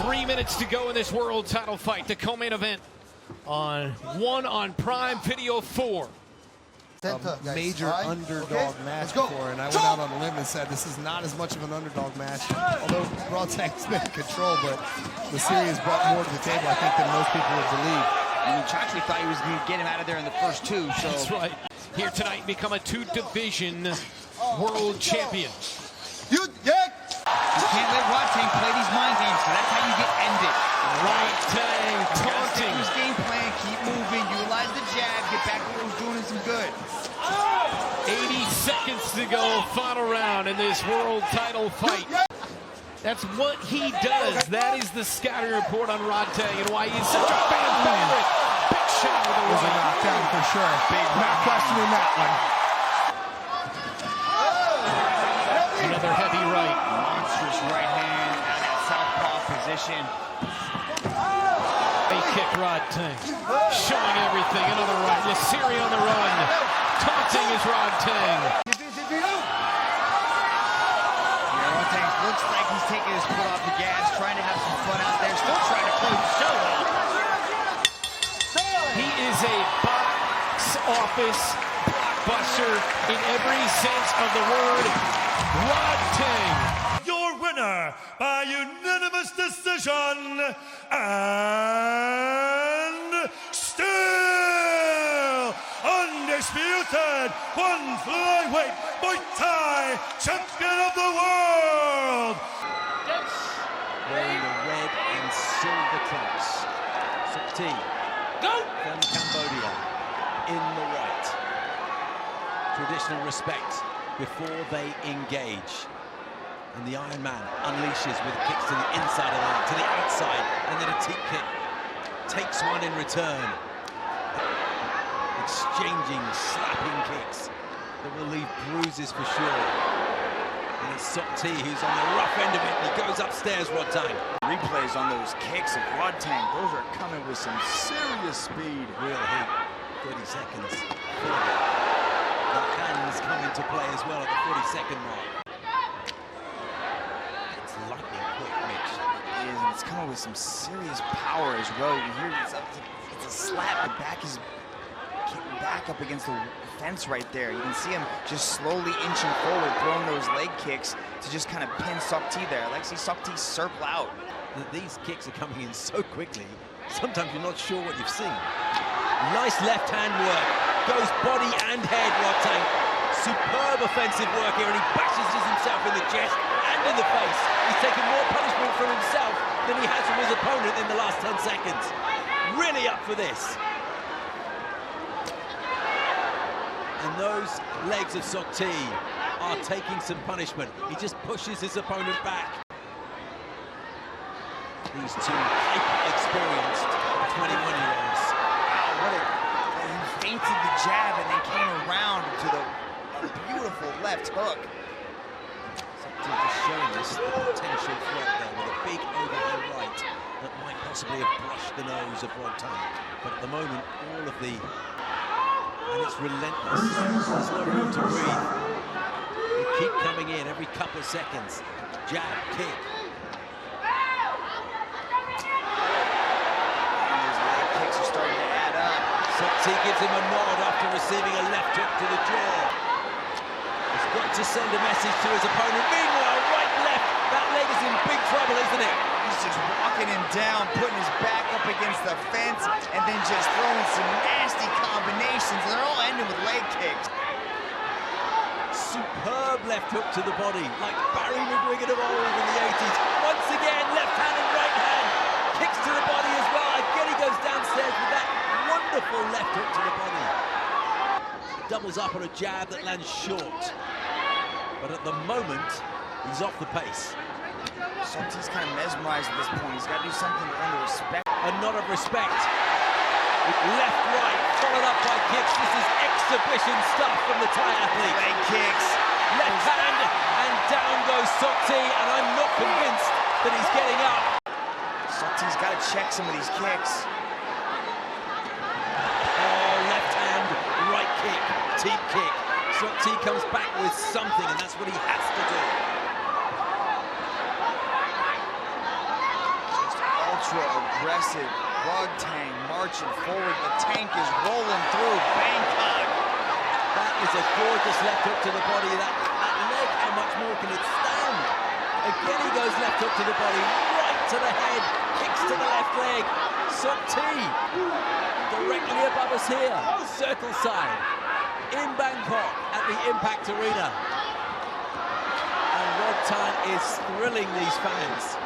3 minutes to go in this world title fight. The co-main event on Prime Video 4. A major underdog match for, and I went out on a limb and said this is not as much of an underdog match, although Rodtang's been in control, but Lasiri has brought more to the table, I think, than most people would believe. I mean, Chachi thought he was going to get him out of there in the first 2, so... That's right. Here tonight, become a 2-division world champion. You can't let Rodtang play these mind games, because that's how you get ended. Rodtang taunting. His game plan, keep moving, utilize the jab, get back to what he was doing some good. 80 seconds to go, final round in this world title fight. That's what he does. That is the scouting report on Rodtang and why he's such a fan favorite. Big shot with a right. A knockdown for sure. Big not questioning that one. Another heavy right. Monstrous right hand out of that southpaw position. They kick Rodtang. Showing everything. Another right. Lasiri on the run. Taunting is Rodtang. Rodtang looks like he's taking his foot off the gas, trying to have some fun out there, still trying to close the show out. He is a box office blockbuster in every sense of the word. Rodtang, your winner by unanimous decision, and still undisputed one flyweight Muay Thai champion of the world. Wearing the red and silver trunks. Sakti from Cambodia in the white. Traditional respect before they engage. And the Iron Man unleashes with kicks to the inside of the ring, to the outside, and then a teep kick. Takes one in return. Exchanging, slapping kicks that will leave bruises for sure. And it's Sakti who's on the rough end of it, and he goes upstairs, Rodtang. Replays on those kicks of Rodtang, those are coming with some serious speed. Real heat, 30 seconds. The hands come into play as well at the 42nd mark. It's lightning quick, Mitch. It is, and it's coming with some serious power as well. You hear it's a slap, the back is kicking back up against the fence right there. You can see him just slowly inching forward, throwing those leg kicks to just kind of pin Sakti there. I like to see Sakti circle out. These kicks are coming in so quickly, sometimes you're not sure what you've seen. Nice left hand work. Goes body and head, Rodtang. Superb offensive work here, and he bashes himself in the chest and and in the face. He's taken more punishment from himself than he has from his opponent in the last 10 seconds. Really up for this. And those legs of Sokti are taking some punishment. He just pushes his opponent back. These two hyper-experienced 21-year-olds. Wow, he feinted the jab and then came around to the beautiful left hook. Sokti just showing us the potential threat there with a big overhand right that might possibly have brushed the nose of Rodtang. But at the moment, all of the... And it's relentless. There's no room to breathe. They keep coming in every couple of seconds. Jab, kick. And his leg kicks are starting to add up. Sokti gives him a nod after receiving a left hook to the jaw. He's got to send a message to his opponent. Meanwhile, right, left. That leg is in big trouble, isn't it? He's just walking him down, putting his back up against the fence, and then just throwing some nasty combinations, and they're all ending with leg kicks. Superb left hook to the body, like Barry McGuigan of old in the 80s. Once again, left hand and right hand. Kicks to the body as well. Again, he goes downstairs with that wonderful left hook to the body. He doubles up on a jab that lands short. But at the moment, he's off the pace. Sokti's kind of mesmerized at this point. He's got to do something to earn the respect. A nod of respect. With left, right, followed up by kicks. This is exhibition stuff from the Thai athlete. Leg kicks. Left hand, and down goes Sokti, and I'm not convinced that he's getting up. Sokti's got to check some of these kicks. Oh, left hand, right kick, teep kick. Sokti comes back with something, and that's what he has to do. Ultra-aggressive, Rodtang marching forward. The tank is rolling through Bangkok. That is a gorgeous left hook to the body. That leg, how much more can it stand? Again, he goes left hook to the body, right to the head, kicks to the left leg. Sokti, directly above us here, circle side, in Bangkok at the Impact Arena. And Rodtang is thrilling these fans.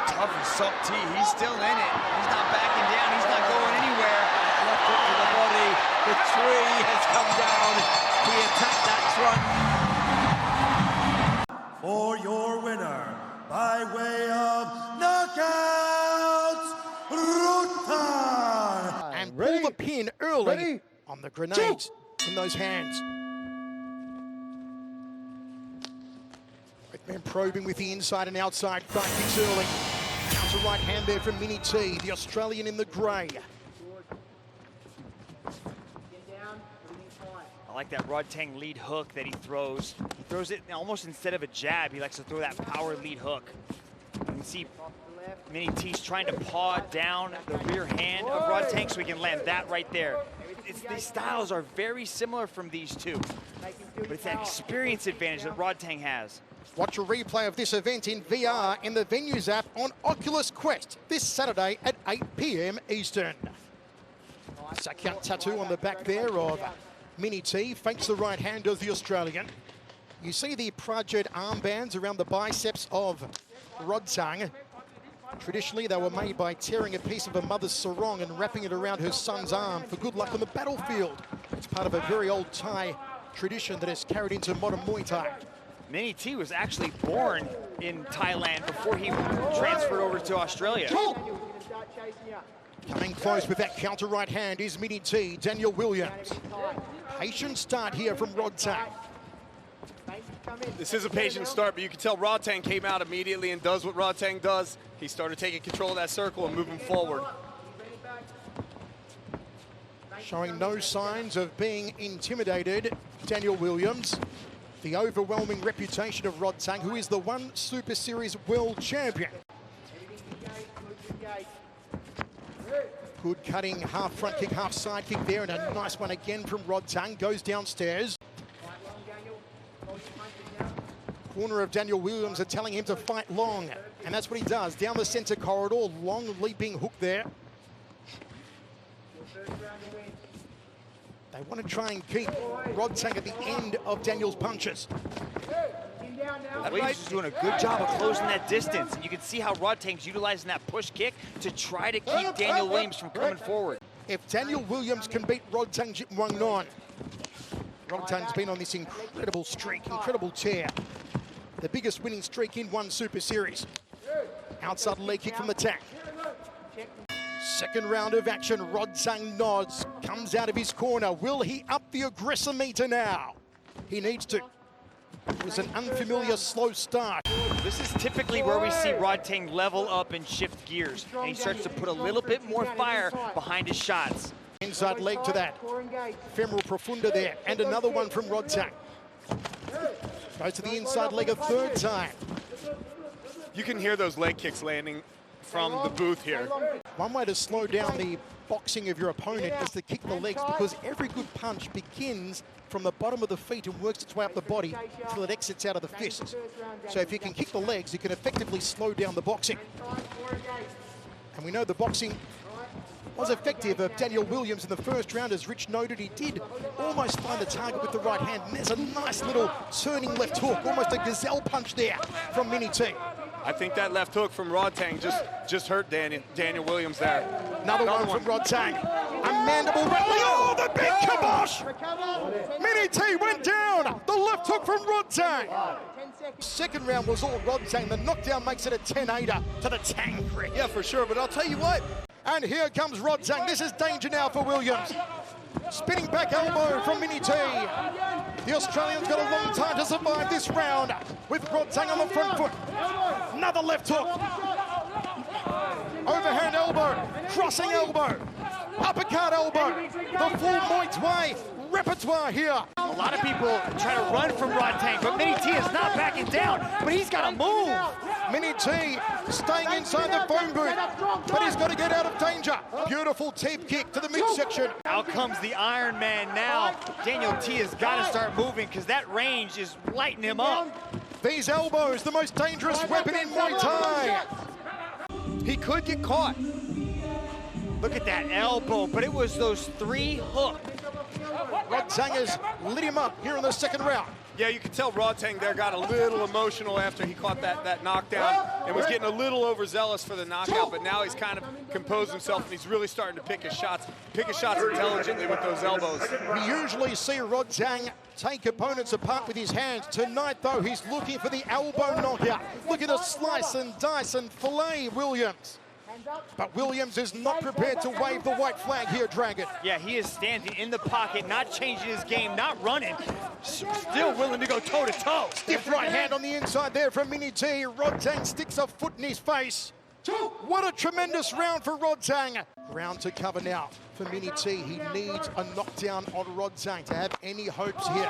Tough is Sokti. He's still in it. He's not backing down. He's not going anywhere. Left hook to the body. The tree has come down. He attacked that trunk. For your winner, by way of knockouts, Rodtang. And pull the pin early on the grenades in those hands. Redman probing with the inside and outside. Right kicks early. Counter right hand there from Mini T, the Australian in the grey. I like that Rodtang lead hook that he throws. He throws it almost instead of a jab. He likes to throw that power lead hook. You can see Mini T's trying to paw down the rear hand of Rodtang so he can land that right there. These styles are very similar from these two, but it's that experience advantage that Rodtang has. Watch a replay of this event in VR in the Venues app on Oculus Quest this Saturday at 8 p.m. Eastern. Sakyat tattoo on the back there of Mini T, fakes the right hand of the Australian. You see the Prajet armbands around the biceps of Rodtang. Traditionally, they were made by tearing a piece of a mother's sarong and wrapping it around her son's arm for good luck on the battlefield. It's part of a very old Thai tradition that has carried into modern Muay Thai. Mini T was actually born in Thailand before he transferred over to Australia. Coming close with that counter right hand is Mini T, Daniel Williams. Patient start here from Rodtang. This is a patient start, but you can tell Rodtang came out immediately and does what Rodtang does. He started taking control of that circle and moving forward. Showing no signs of being intimidated, Daniel Williams. The overwhelming reputation of Rodtang, who is the One Super Series world champion. Good cutting half front kick, half side kick there, and a nice one again from Rodtang. Goes downstairs. Corner of Daniel Williams are telling him to fight long, and that's what he does. Down the center corridor, long leaping hook there. They want to try and keep Rodtang at the end of Daniel's punches. Williams is doing a good job of closing that distance. And you can see how Rodtang's utilizing that push kick to try to keep Daniel Williams from coming forward. If Daniel Williams can beat Rodtang Jitmuangnon, Rodtang's been on this incredible streak, incredible tear. The biggest winning streak in one Super Series. Outside leg kick from the tank. Second round of action, Rodtang nods, comes out of his corner. Will he up the aggressor meter now? He needs to. It was an unfamiliar slow start. This is typically where we see Rodtang level up and shift gears. And he starts to put a little bit more fire behind his shots. Inside leg to that. Femoral profunda there. And another one from Rodtang. Goes to the inside leg a third time. You can hear those leg kicks landing from the booth here. One way to slow down the boxing of your opponent is to kick the legs, because every good punch begins from the bottom of the feet and works its way up the body until it exits out of the fists. So if you can kick the legs, you can effectively slow down the boxing. And we know the boxing was effective of Daniel Williams in the first round. As Rich noted, he did almost find the target with the right hand. And there's a nice little turning left hook, almost a gazelle punch there from Mini T. I think that left hook from Rodtang just hurt Daniel Williams there. Another one from Rodtang. A mandible rattling. Oh, the big kibosh! Mini T went down. The left hook from Rodtang. Second round was all Rodtang. The knockdown makes it a 10-8er to the Tang Creek. Yeah, for sure, but I'll tell you what. And here comes Rodtang. This is danger now for Williams. Spinning back elbow from Mini T. The Australian's got a long time to survive this round with Rodtang on the front foot. Another left hook. Overhand elbow, crossing elbow, uppercut elbow. The full Muay Thai repertoire here. A lot of people try to run from Rodtang, but Mini T is not backing down, but he's got to move. Mini T staying inside the phone booth, but he's got to get out of danger. Beautiful teep kick to the midsection. Out comes the Iron Man now. Daniel T has got to start moving, because that range is lighting him up. These elbows, the most dangerous weapon in Muay Thai. He could get caught. Look at that elbow, but it was those three hooks. Rodtang has lit him up here in the second round. Yeah, you can tell Rodtang there got a little emotional after he caught that knockdown and was getting a little overzealous for the knockout, but now he's kind of composed himself and he's really starting to pick his shots intelligently with those elbows. We usually see Rodtang take opponents apart with his hands. Tonight, though, he's looking for the elbow knockout. Look at the slice and dice and fillet Williams. But Williams is not prepared to wave the white flag here, Dragon. Yeah, he is standing in the pocket, not changing his game, not running. Still willing to go toe-to-toe. Stiff right hand on the inside there from Mini T. Rodtang sticks a foot in his face. What a tremendous round for Rodtang. Round to cover now for Mini T. He needs a knockdown on Rodtang to have any hopes here.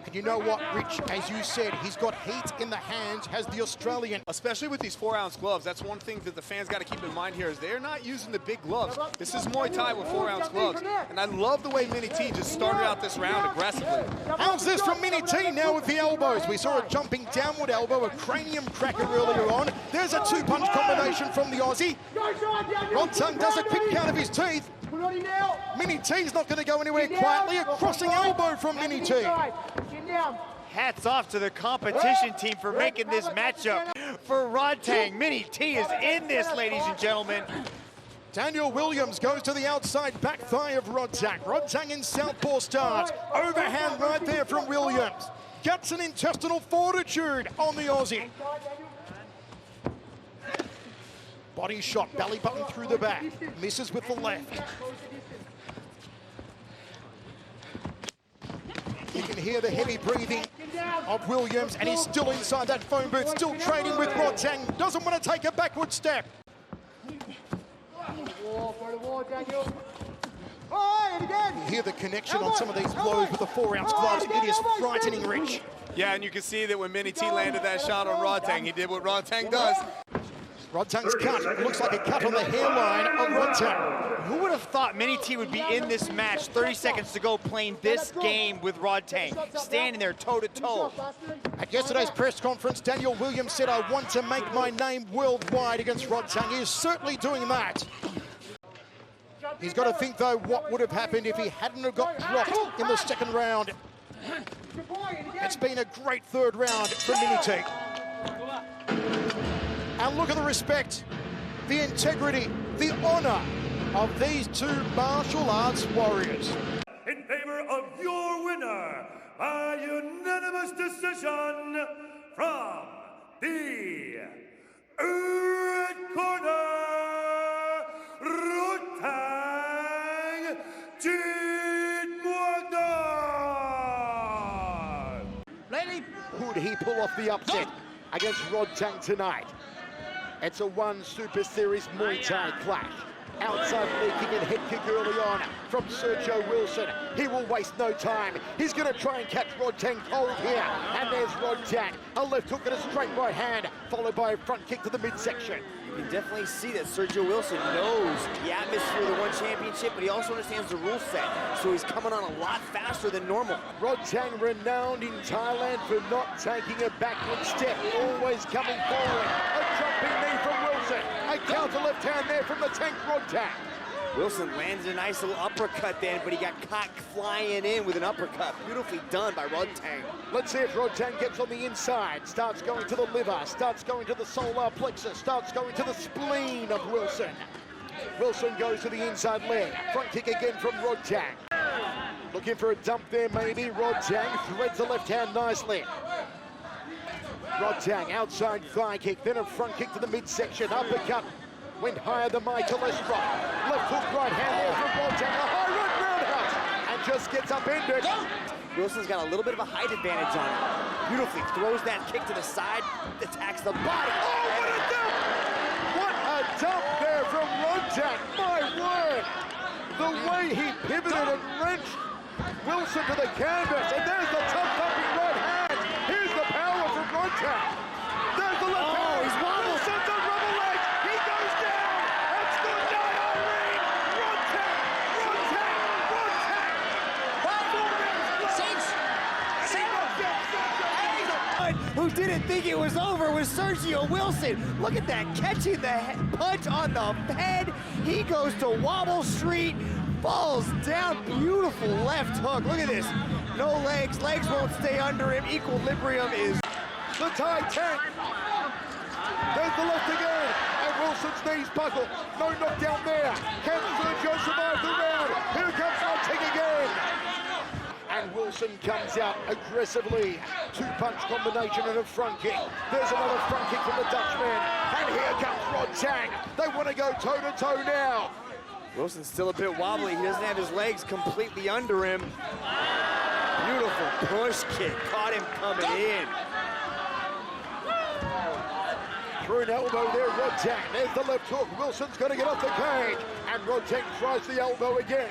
And you know what, Rich, as you said, he's got heat in the hands, has the Australian. Especially with these 4-ounce gloves, that's one thing that the fans got to keep in mind here is they're not using the big gloves. This is Muay Thai with 4-ounce gloves. And I love the way Mini T just started out this round aggressively. How's this from Mini T now with the elbows? We saw a jumping downward elbow, a cranium cracker earlier on. There's a two-punch combination from the Aussie. Rodtang does a quick count of his teeth. Mini T's not going to go anywhere quietly. A crossing elbow from Mini T. Hats off to the competition team for making this matchup for Rodtang. Mini T is in this, ladies and gentlemen. Daniel Williams goes to the outside back thigh of Rodtang. Rodtang in southpaw stance. Overhand right there from Williams. Guts and intestinal fortitude on the Aussie. Body shot, belly button through the back. Misses with the left. You can hear the heavy breathing of Williams, and he's still inside that phone booth, still trading with Rodtang. Doesn't want to take a backward step. You hear the connection on some of these blows with the 4-ounce gloves. It is frightening, Rich. Yeah, and you can see that when Mini T landed that shot on Rodtang, he did what Rodtang does. Rodtang's cut. It looks like a cut on the hairline of Rodtang. Who would have thought Mini T would be in this match 30 seconds to go playing this game with Rodtang, standing there toe-to-toe. At yesterday's press conference, Daniel Williams said, I want to make my name worldwide against Rodtang. He is certainly doing that. He's got to think, though, what would have happened if he hadn't have got dropped in the second round. It's been a great third round for Minity. And look at the respect, the integrity, the honor of these two martial arts warriors. In favor of your winner, by unanimous decision, from the red corner, Rodtang Jitmuangnon. Could he pull off the upset against Rodtang tonight? It's a one Super Series Muay Thai clash. Outside leg kick and head kick early on from Sergio Wilson. He will waste no time. He's going to try and catch Rodtang cold here. And there's Rodtang. A left hook and a straight right hand, followed by a front kick to the midsection. You can definitely see that Sergio Wilson knows the atmosphere of the One Championship, but he also understands the rule set, so he's coming on a lot faster than normal. Rodtang, renowned in Thailand for not taking a backward step, always coming forward. A jumping knee from Wilson. A counter left hand there from the tank Rodtang. Wilson landed a nice little uppercut then, but he got caught flying in with an uppercut. Beautifully done by Rodtang. Let's see if Rodtang gets on the inside. Starts going to the liver, starts going to the solar plexus, starts going to the spleen of Wilson. Wilson goes to the inside leg. Front kick again from Rodtang. Looking for a dump there maybe. Rodtang threads the left hand nicely. Rodtang outside thigh kick, then a front kick to the midsection. Uppercut. Went higher than my cholesterol. Left hook right hand there from Rodtang. A high right roundhouse. And just gets upended. Wilson's got a little bit of a height advantage on him. Beautifully throws that kick to the side, attacks the body. Oh, what a dump! What a dump there from Rodtang. My word. The way he pivoted and wrenched Wilson to the canvas. And there's the tough thumping right hand. Here's the power from Rodtang. There's the left hand. Oh, he's wobbled. Wilson's on rubber legs. He goes down. It's good night, Irene. Rodtang. Who didn't think it was over was Sergio Wilson. Look at that, catching the punch on the head. He goes to Wobble Street, falls down, beautiful left hook. Look at this, no legs, legs won't stay under him. Equilibrium is... The Thai tank. There's the left again. And Wilson's knees buckle. No knockdown there. Can Sergio survive the round? Here comes Rodtang again. And Wilson comes out aggressively. Two-punch combination and a front kick. There's another front kick from the Dutchman. And here comes Rodtang. They want to go toe-to-toe now. Wilson's still a bit wobbly. He doesn't have his legs completely under him. Beautiful push kick. Caught him coming in. Through an elbow there, Rodtang. There's the left hook. Wilson's going to get off the cage. And Rodtang tries the elbow again.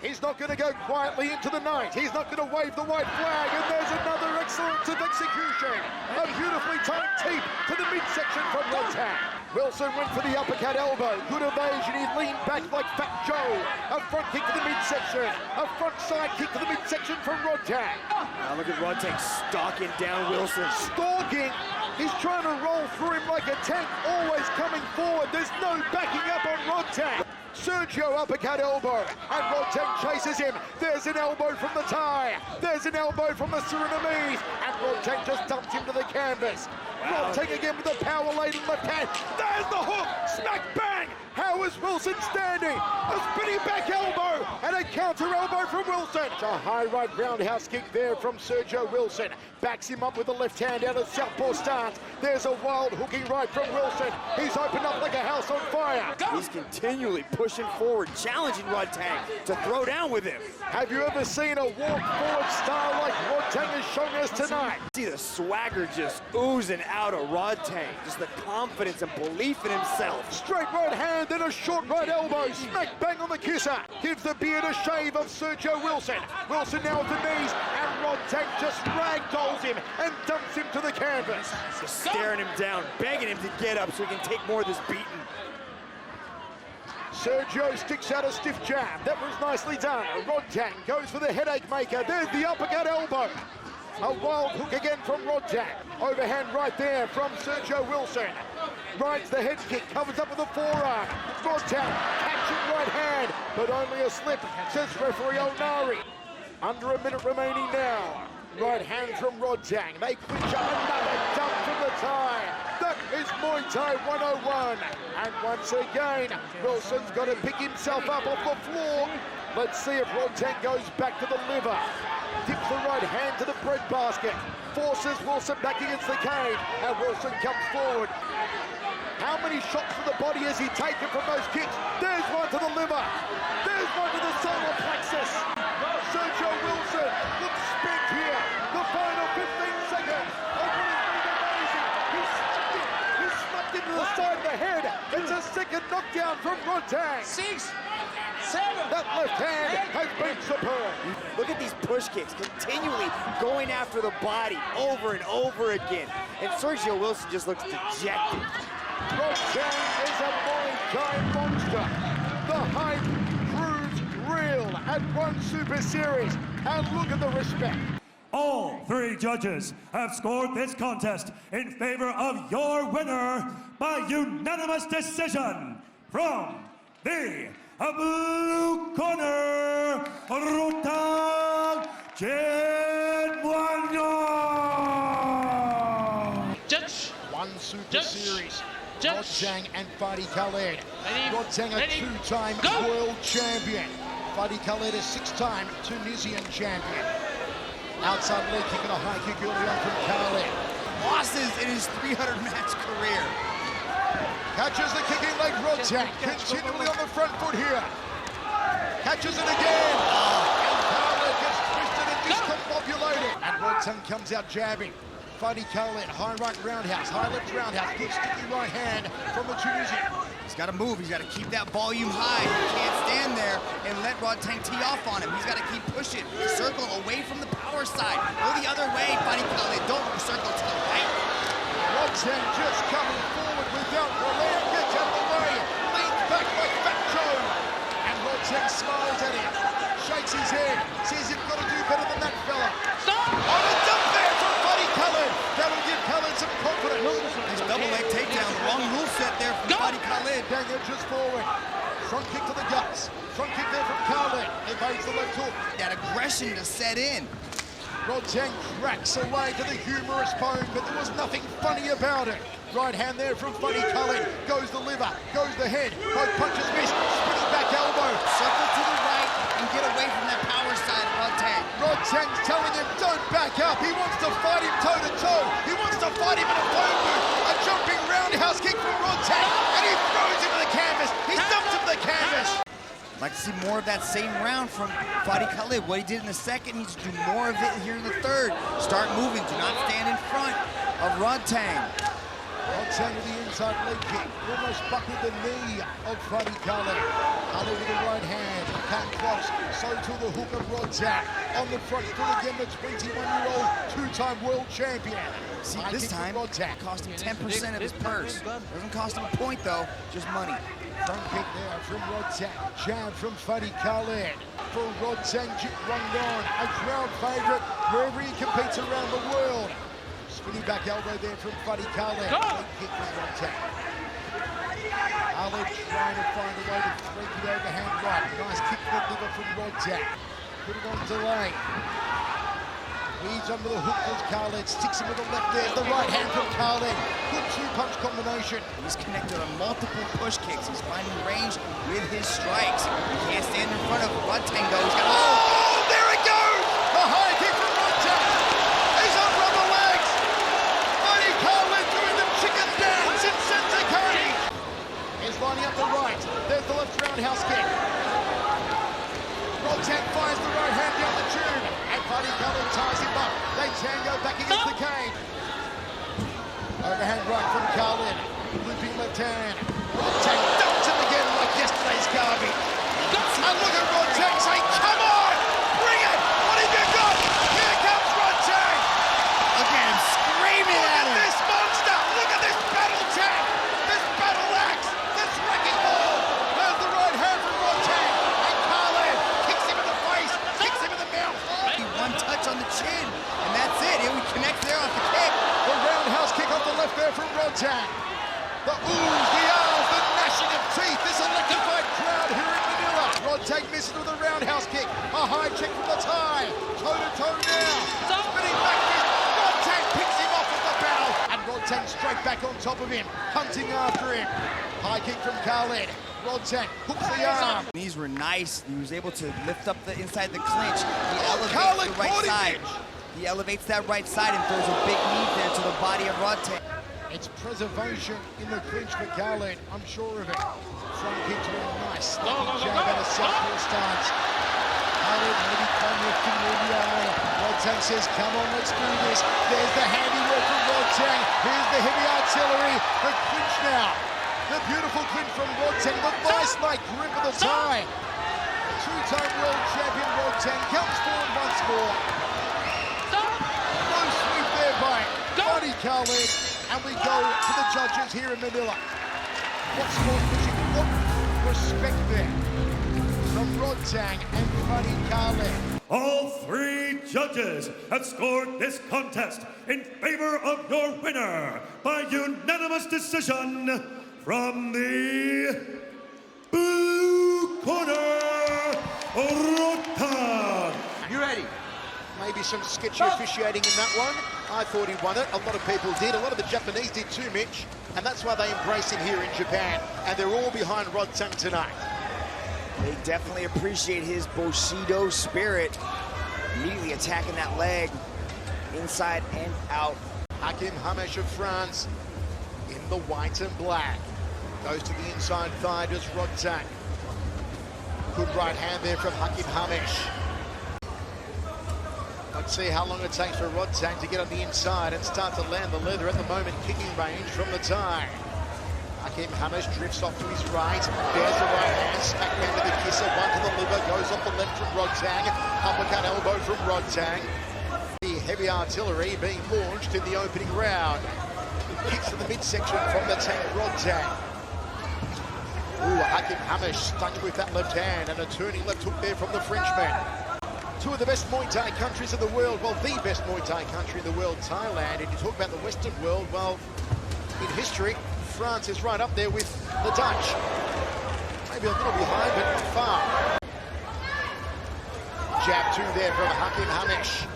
He's not going to go quietly into the night. He's not going to wave the white flag. And there's another excellence of execution. A beautifully tight teep to the midsection from Rodtang. Wilson went for the uppercut elbow. Good evasion. He leaned back like Fat Joe. A front kick to the midsection. A front side kick to the midsection from Rodtang. Now look at Rodtang stalking down Wilson. Stalking. He's trying to roll through him like a tank, always coming forward. There's no backing up on Rodtang. Sergio uppercut elbow, and Rodtang chases him. There's an elbow from the Thai. There's an elbow from the Surinamese, and Rodtang just dumps him to the canvas. Wow. Rodtang again with the power-laden left hand. There's the hook, smack bang. How is Wilson standing? A spinning back elbow, and a counter elbow from Wilson. A high right roundhouse kick there from Sergio Wilson. Backs him up with the left hand out of southpaw stance. There's a wild hooking right from Wilson. He's opened up like a house on fire. He's continually pushing forward, challenging Rodtang to throw down with him. Have you ever seen a walk-forward style like Rodtang is showing us tonight? See the swagger just oozing out of Rodtang. Just the confidence and belief in himself. Straight right hand, then a short right elbow. Smack bang on the kisser. Gives the beard a shave of Sergio Wilson. Wilson now with the knees, and Rodtang just ragdolls him and dumps him to the canvas. Just staring him down, begging him to get up so he can take more of this beating. Sergio sticks out a stiff jab. That was nicely done. Rodtang goes for the headache maker. There's the uppercut elbow. A wild hook again from Rodtang. Overhand right there from Sergio Wilson. Rides the head kick, covers up with a forearm. Rodtang catching right hand, but only a slip, says referee Olnari. Under a minute remaining now. Right hand from Roddang. They clinch another dump from the tie. That is Muay Thai 101. And once again, Wilson's got to pick himself up off the floor. Let's see if Roddang goes back to the liver. Dips the right hand to the breadbasket. Forces Wilson back against the cage. And Wilson comes forward. How many shots to the body has he taken from those kicks? There's one to the liver. There's one to the solar plexus. Sergio Wilson looks spent here. The final 15 seconds. Oh, what has been amazing. He's slapped into the side of the head. It's a second knockdown from Roddang. 6, 7. That left hand has been superb. Look at these push kicks, continually going after the body over and over again. And Sergio Wilson just looks dejected. Roddang is a Muay Thai monster. The hype proves real at One Super Series. And look at the respect. All three judges have scored this contest in favor of your winner by unanimous decision. From the blue corner, Rodtang Jitmuangnon. Judge. One Super Series. Roddang and Khalied. Roddang a two-time world champion. Khalied a six-time Tunisian champion. Outside leg kick and a high kick early on from Khalied. Losses in his 300-match career. Catches the kicking leg, Roddang continually on the front foot here. Catches it again. And Khalied gets twisted and discombobulated. And Roddang comes out jabbing. Khalied, high right roundhouse, high left roundhouse, good sticky right hand from the Tunisian. He's got to move. He's got to keep that volume high. He can't stand there and let Rodtang tee off on him. He's got to keep pushing. Circle away from the power side. Go the other way, Khalied. Don't circle to the right. Rodtang just coming forward without relay. Gets out of the way. Leans back like Fat Joe. And Rodtang smiles at him. Shakes his head. Says you've got to do better than that fella. Stop! On a dump there from Khalied. That'll give Khalied some confidence. Nice double leg takedown. Wrong rule set there from Khalied. Dang just forward. Front kick to the guts. Front kick there from Khalied. Evades the left hook. That aggression to set in. Roddang cracks away to the humorous bone, but there was nothing funny about it. Right hand there from Khalied. Goes the liver, goes the head. Both punches miss. Spinning back elbow. Circle to the right and get away from that power side of Roddang. Roddang's telling him, don't back up. He wants to fight him toe-to-toe. He wants to fight him in a phone booth. A jumping roundhouse kick from Roddang, and he throws him to the canvas. He dumps him to the canvas. I'd like to see more of that same round from Khalied. What he did in the second, he needs to do more of it here in the third. Start moving. Do not stand in front of Roddang. Roddang with the inside leg kick. Almost buckled the knee of Khalied. Khalied with the right hand. Came close. So to the hook of Roddang. On the front foot again, the 21-year-old two-time world champion. See, this time, it cost him 10% of his purse. Doesn't cost him a point, though. Just money. Front kick there from Roddang. Jab from Khalied. For Rodtang Jitmuangnon, a crowd favourite wherever he competes around the world. Spinning back elbow there from Khalied. Leg kick from Roddang. Khalied trying to find a way to break the overhand right. Nice kick to the liver from Roddang. Put it on delay. Leads under the hook as Khalied sticks him with the left there. The right hand from Khalied. Good two-punch combination. He's connected on multiple push kicks. He's finding range with his strikes. He can't stand in front of Roddang though. He's got there it goes! The high kick from Roddang. He's on rubber legs. Khalied doing the chicken dance in center cage. He's lining up the right. There's the left roundhouse kick. Roddang fires the right hand down the tube. Khalied ties him up. They tango back against the cage. Overhand right from Khalied. Looping left hand. Roddang dumps him again like yesterday's garbage. And look at Roddang say, come on! Bring it! What have you got? Here comes Roddang! Look at him screaming at him! Look at this monster! Look at this battle tag! This battle axe! This wrecking ball! There's the right hand from Roddang. And Khalied kicks him in the face, kicks him in the mouth. One touch on the chin, and that's it. He connects there off the kick. The roundhouse kick off the left there from Roddang. The oohs, the ahs, the gnashing of teeth. This electrified crowd here in Manila. Roddang misses with a roundhouse kick. A high kick from the tie. Toe-to-toe now. Spinning back fist. Rodtang picks him off at the bow. And Rodtang straight back on top of him, hunting after him. High kick from Khalied. Rodtang hooks the arm. Knees were nice. He was able to lift up the inside the clinch. He elevates the right side. He elevates that right side and throws a big knee there to the body of Rodtang. It's preservation in the clinch for Khalied. I'm sure of it. Front kick to a nice jab at a southpaw stance. Khalied maybe playing your finger in the eye. Rodtang says, come on, let's do this. There's the handiwork from Rodtang. Here's the heavy artillery. The clinch now. The beautiful clinch from Rodtang. The vice-like grip of the tie. Two-time world champion Rodtang comes forward once more. No sweep there by Buddy Khalied. And we go to the judges here in Manila. What's more fishing? What respect there from Rodtang and Buddy Khalied. All three judges have scored this contest in favor of your winner by unanimous decision from the blue corner, Rodtang. You ready? Maybe some sketchy officiating in that one. I thought he won it. A lot of people did. A lot of the Japanese did too, Mitch. And that's why they embrace him here in Japan. And they're all behind Rodtang tonight. They definitely appreciate his Bushido spirit. Immediately attacking that leg, inside and out. Hakim Hamesh of France in the white and black. Goes to the inside thigh, does Rodtang. Good right hand there from Hakim Hamesh. Let's see how long it takes for Rodtang to get on the inside and start to land the leather. At the moment, kicking range from the tie. Hakim Hamesh drifts off to his right. There's the right hand, smack down to the kisser. One to the liver, goes off the left from Rodtang. Uppercut elbow from Rodtang. The heavy artillery being launched in the opening round. Kicks to the midsection from the tank Rodtang. Ooh, Hakim Hamesh stunned with that left hand and a turning left hook there from the Frenchman. Two of the best Muay Thai countries in the world, well, the best Muay Thai country in the world, Thailand. And you talk about the Western world, well, in history, France is right up there with the Dutch. Maybe a little behind, but not far. Jab two there from Hakim Hamesh.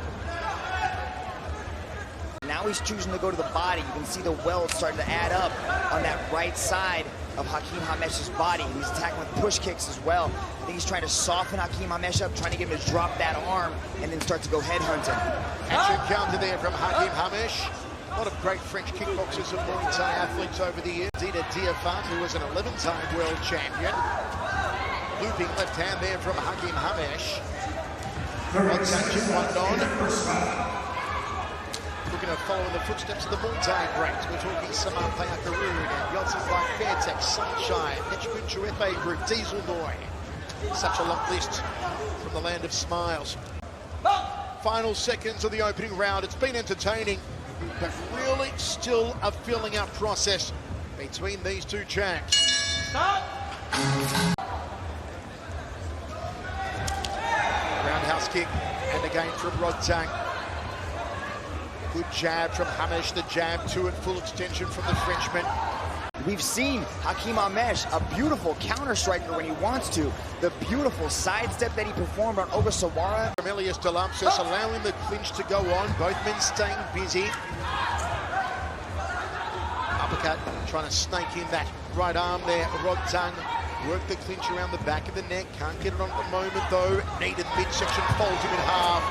Now he's choosing to go to the body. You can see the weld starting to add up on that right side of Hakim Hamesh's body. He's attacking with push kicks as well. I think he's trying to soften Hakim Hamesh up, trying to get him to drop that arm and then start to go headhunting. Action counter there from Hakim Hamesh. A lot of great French kickboxers and Muay Thai athletes over the years. Dida Diafan, who was an 11-time world champion. Looping left hand there from Hakim Hamesh. Rodtang Jitmuangnon. Looking to follow in the footsteps of the Muay Thai greats. We're talking Samantha Akarun and Yotsu's like Fairtex, Sunshine, Petdam FA Group, Diesel Noy. Such a long list from the land of smiles. Final seconds of the opening round. It's been entertaining, but really still a filling out process between these two champs. Roundhouse kick, and again from Rodtang. Good jab from Hamesh, the jab two at full extension from the Frenchman. We've seen Hakim Hamesh, a beautiful counter striker when he wants to. The beautiful sidestep that he performed on Ogasawara. From Elias Delampsis, allowing the clinch to go on. Both men staying busy. Uppercut, trying to snake in that right arm there. Rodtang work the clinch around the back of the neck. Can't get it on at the moment though. Needed midsection, folds him in half.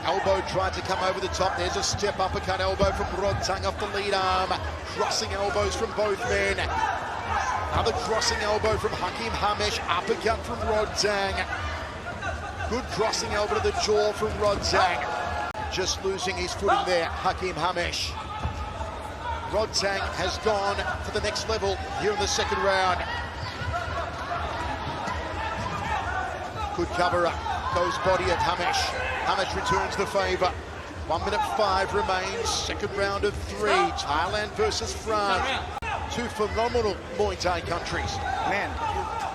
Elbow tried to come over the top. There's a step uppercut elbow from Rodtang off the lead arm. Crossing elbows from both men. Another crossing elbow from Hakim Hamesh. Uppercut from Rodtang. Good crossing elbow to the jaw from Rodtang. Just losing his footing there, Hakim Hamesh. Rodtang has gone to the next level here in the second round. Good cover up. Goes body of Hamesh. Hamesh returns the favour. 1 minute 5 remains. Second round of 3. Thailand versus France. Two phenomenal Muay Thai countries. Man,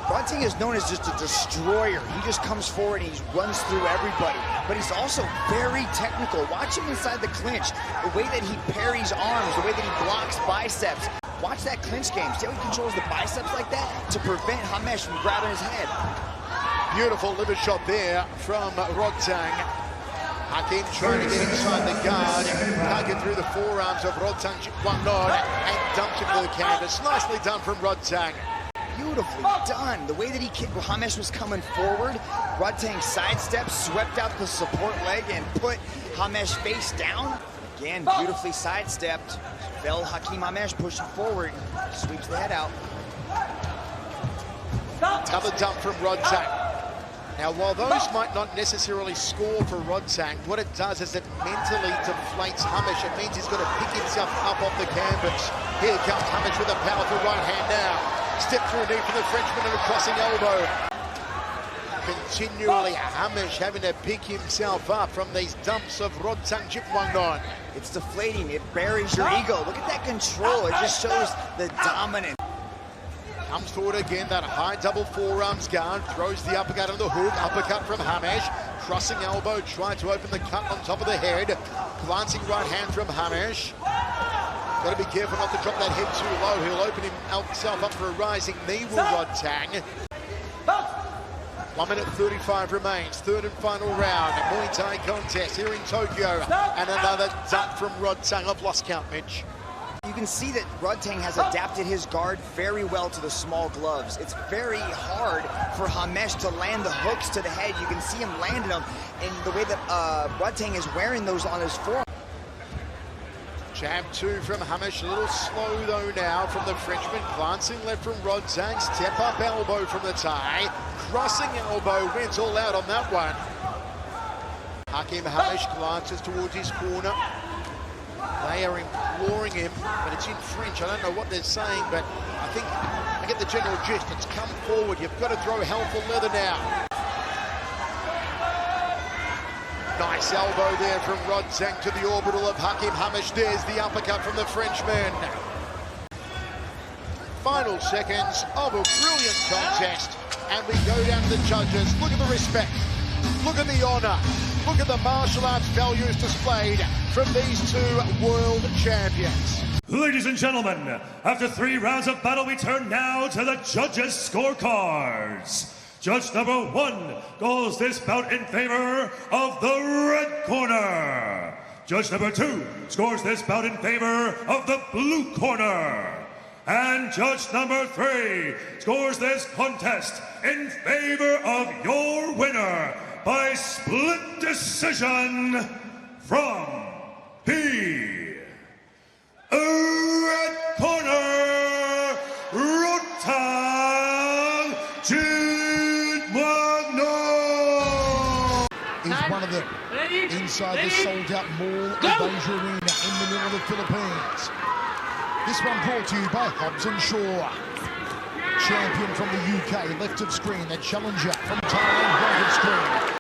Rodtang is known as just a destroyer. He just comes forward and he runs through everybody. But he's also very technical. Watch him inside the clinch. The way that he parries arms, the way that he blocks biceps. Watch that clinch game. See how he controls the biceps like that to prevent Hamesh from grabbing his head. Beautiful liver shot there from Rodtang. Hakim trying to get inside the guard. Can't get through the forearms of Rodtang Jitmuangnon and dumps into the canvas. Nicely done from Rodtang. Beautifully done. The way that he kicked, Hamesh was coming forward. Rodtang sidestepped, swept out the support leg, and put Hamesh face down. Again, beautifully sidestepped. Fell Hakim Hamesh pushing forward. Sweeps the head out. Another dump from Rodtang. Now, while those might not necessarily score for Rodtang, what it does is it mentally deflates Hamesh. It means he's got to pick himself up off the canvas. Here comes Hamesh with a powerful right hand now. Step through a knee from the Frenchman and a crossing elbow. Continually, Hamesh having to pick himself up from these dumps of Rodtang Jitmuangnon. It's deflating. It buries your ego. Look at that control. It just shows the dominance. Comes forward again, that high double forearms guard, throws the uppercut on the hook, uppercut from Hamesh, crossing elbow, tried to open the cut on top of the head, glancing right hand from Hamesh. Got to be careful not to drop that head too low. He'll open himself up for a rising knee, will Rodtang. 1 minute 35 remains, third and final round, Muay Thai contest here in Tokyo, and another dump from Rodtang. I've lost count, Mitch. You can see that Rodtang has adapted his guard very well to the small gloves. It's very hard for Hamesh to land the hooks to the head. You can see him landing them, and the way that Rodtang is wearing those on his forearm. Jab two from Hamesh, a little slow though now from the Frenchman, glancing left from Rodtang, step up elbow from the Thai, crossing elbow, went all out on that one. Hakim Hamesh glances towards his corner. They are imploring him, but it's in French. I don't know what they're saying, but I think I get the general gist. It's come forward. You've got to throw hell for leather now. Nice elbow there from Rodtang to the orbital of Hakim Hamesh. There's the uppercut from the Frenchman. Final seconds of a brilliant contest, and we go down to the judges. Look at the respect. Look at the honor. Look at the martial arts values displayed from these two world champions. Ladies and gentlemen, after 3 rounds of battle, we turn now to the judges' scorecards. Judge number 1 goes this bout in favor of the red corner. Judge number 2 scores this bout in favor of the blue corner. And judge number 3 scores this contest in favor of your winner by split decision from the red corner, Rodtang Jitmuangnon. Is one of them inside the sold-out Mall of Asia Arena in Manila, the Philippines. This one brought to you by Hobbs & Shaw. Champion from the UK, left of screen. The challenger from Thailand, right of screen.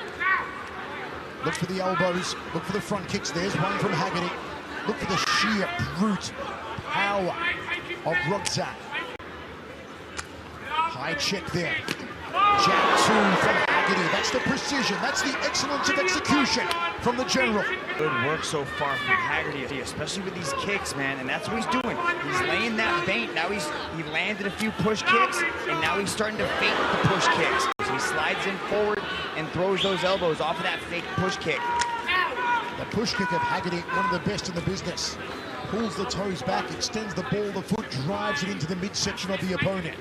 Look for the elbows, look for the front kicks. There's one from Haggerty. Look for the sheer brute power of Rodtang. High check there. Jab two from Haggerty. That's the precision, that's the excellence of execution from the general. Good work so far from Haggerty, especially with these kicks, man, and that's what he's doing. He's laying that feint. Now he landed a few push kicks, and now he's starting to feint the push kicks. So he slides in forward and throws those elbows off of that fake push kick. The push kick of Haggerty, one of the best in the business. Pulls the toes back, extends the ball, the foot drives it into the midsection of the opponent.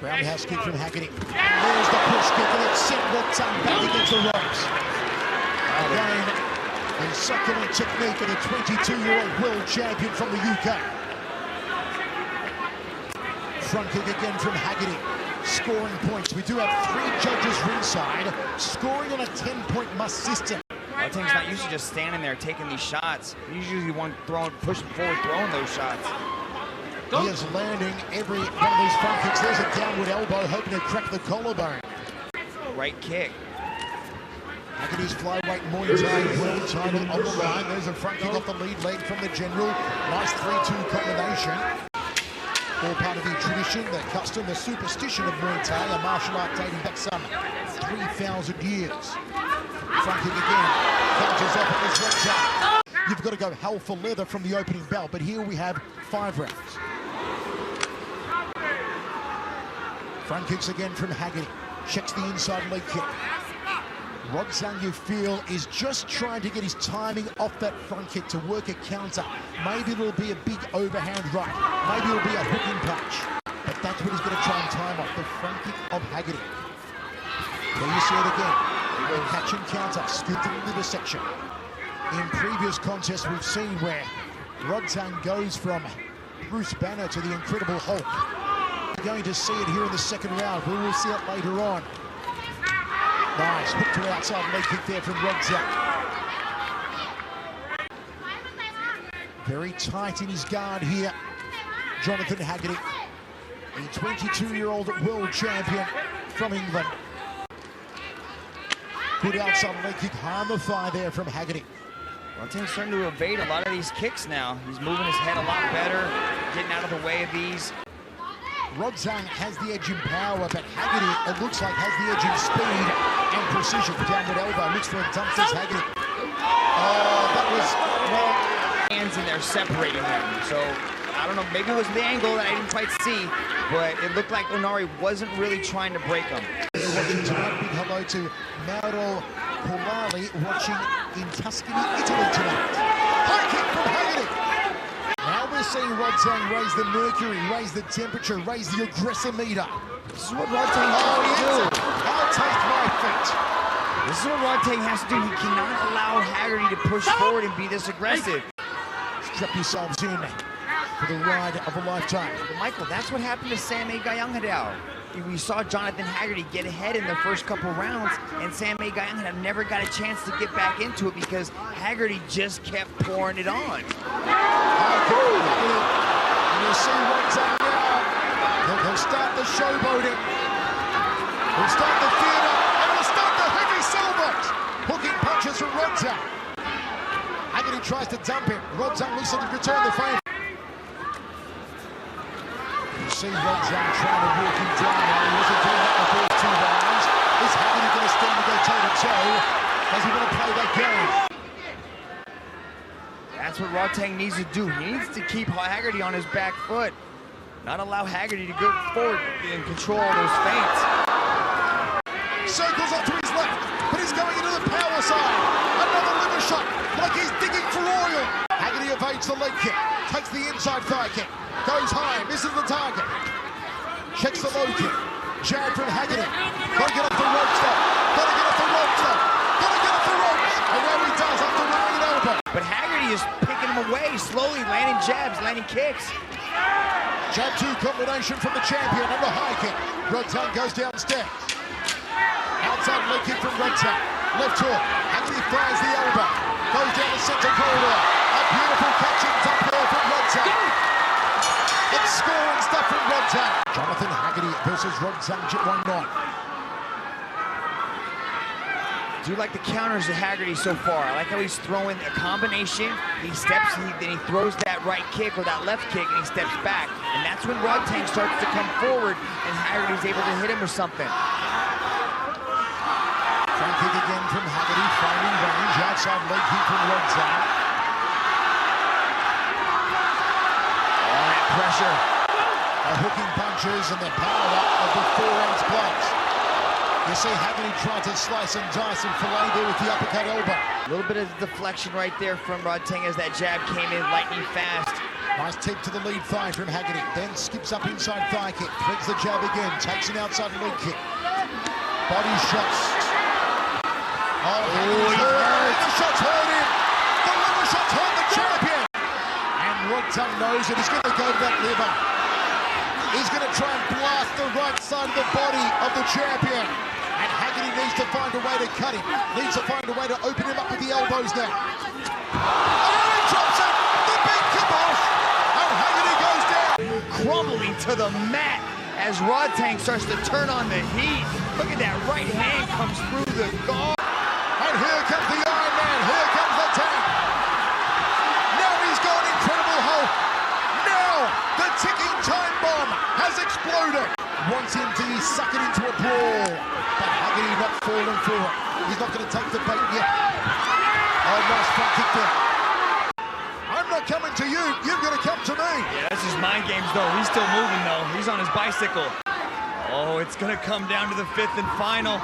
Roundhouse kick from Haggerty. And there's the push kick, and it's sent Rodtang back against the ropes. Again, the succulent technique of the 22-year-old world champion from the UK. Front kick again from Haggerty. Scoring points. We do have 3 judges ringside, scoring on a 10-point must system. Rodtang's not usually just standing there taking these shots. He's usually one pushing forward, throwing those shots. He is landing every one of these front kicks. There's a downward elbow, hoping to crack the collarbone. Right kick. Haggerty's flyweight Muay Thai world title on the line. There's a front kick off the lead leg from the general. Nice 3-2 combination. All part of the tradition, the custom, the superstition of Muay Thai, a martial art dating back some 3,000 years. Front kick again. Counters off at this Rodtang. You've got to go hell for leather from the opening bell, but here we have 5 rounds. Front kicks again from Haggerty. Checks the inside leg kick. Rodtang, you feel, is just trying to get his timing off that front kick to work a counter. Maybe it'll be a big overhand right. Maybe it'll be a hooking punch. But that's what he's going to try and time off, the front kick of Haggerty. There you see it again. Catch and counter, scoop to the liver section. In previous contests, we've seen where Rodtang goes from Bruce Banner to the Incredible Hulk. We're going to see it here in the second round. We will see it later on. Nice, hook to outside leg kick there from Rodtang. Very tight in his guard here, Jonathan Haggerty, the 22-year-old world champion from England. Good outside leg kick, high on the thigh there from Haggerty. Rodtang's starting to evade a lot of these kicks now. He's moving his head a lot better, getting out of the way of these. Rodtang has the edge in power, but Haggerty, it looks like, has the edge in speed and precision. Downward elbow, looks for a dump, says Haggerty. Oh, that was, well... Hands in there separating them, so I don't know, maybe it was the angle that I didn't quite see, but it looked like Onari wasn't really trying to break him. Watching tonight, big hello to Mauro Polali, watching in Tuscany, Italy tonight. High kick from Haggerty. Now we're seeing Rodtang raise the mercury, raise the temperature, raise the aggressor meter. This is what Rodtang has to do. I'll take my feet. This is what Rodtang has to do. He cannot allow Haggerty to push forward and be this aggressive. Strap yourselves in for the ride of a lifetime. But Michael, that's what happened to Sam Gayanghdao. We saw Jonathan Haggerty get ahead in the first couple rounds, and Sam Gayanghdao never got a chance to get back into it because Haggerty just kept pouring it on. And you'll see Rodtang now. He'll start the showboating. He'll start the theater, and he'll start the heavy celebrate. Hooking punches from Rodtang. Haggerty tries to dump him. Rodtang looks like to return the favour. You see Rodtang trying to walk him down now. He wasn't doing that the first two rounds. Is Haggerty going to stand to go toe-to-toe? Does he want to play that game? That's what Rodtang needs to do. He needs to keep Haggerty on his back foot. Not allow Haggerty to go forward and control those feints. Circles off to his left, but he's going into the power side. Another liver shot, like he's digging for oil. Haggerty evades the leg kick, takes the inside thigh kick, goes high, misses the target. Checks the low kick. Jab from Haggerty. Gotta get off the ropes though. Gotta get off the ropes though. Gotta get off the ropes. And now he does after running an elbow. But Haggerty is picking him away, slowly landing jabs, landing kicks. Jab 2 combination from the champion and the high kick. Rodtang goes downstairs. Outside leg kick from Rodtang. Left hook. Haggerty fires the elbow. Goes down the center corridor. A beautiful catching top there from Rodtang. It's scoring stuff from Rodtang. Jonathan Haggerty versus Rodtang Jitmuangnon. I do like the counters to Haggerty so far. I like how he's throwing a combination. He steps, then he throws that right kick or that left kick, and he steps back. And that's when Rodtang starts to come forward, and Haggerty's able to hit him with something. Front kick again from Haggerty, finding range. Outside leg kick from Rodtang. All that pressure. The hooking punches and the power up of the 4-ounce blades. You see Haggerty trying to slice and dice and fillet there with the uppercut elbow. A little bit of deflection right there from Rodtang as that jab came in lightning fast. Nice tip to the lead thigh from Haggerty. Then skips up inside thigh kick. Threads the jab again. Takes an outside leg kick. Body shots. Oh, the shots hurt him. The liver shots hurt the champion. And Rodtang knows that he's going to go to that liver. He's going to try and blast the right side of the body of the champion. And Haggerty needs to find a way to cut him. Needs to find a way to open him up with the elbows now. Oh, he drops it! The big kibosh! And Haggerty goes down! Crumbling to the mat as Rodtang starts to turn on the heat. Look at that right hand comes through the guard. And here comes the Iron Man. Here comes the tank. Now he's gone Incredible Hulk. Now the ticking time bomb has exploded. Wants him to suck it into a brawl. But Haggerty not falling for it. He's not going to take the bait yet. Oh, nice front kick there. I'm not coming to you. You're going to come to me. Yeah, that's just mind games, though. He's still moving, though. He's on his bicycle. Oh, it's gonna come down to the 5th and final.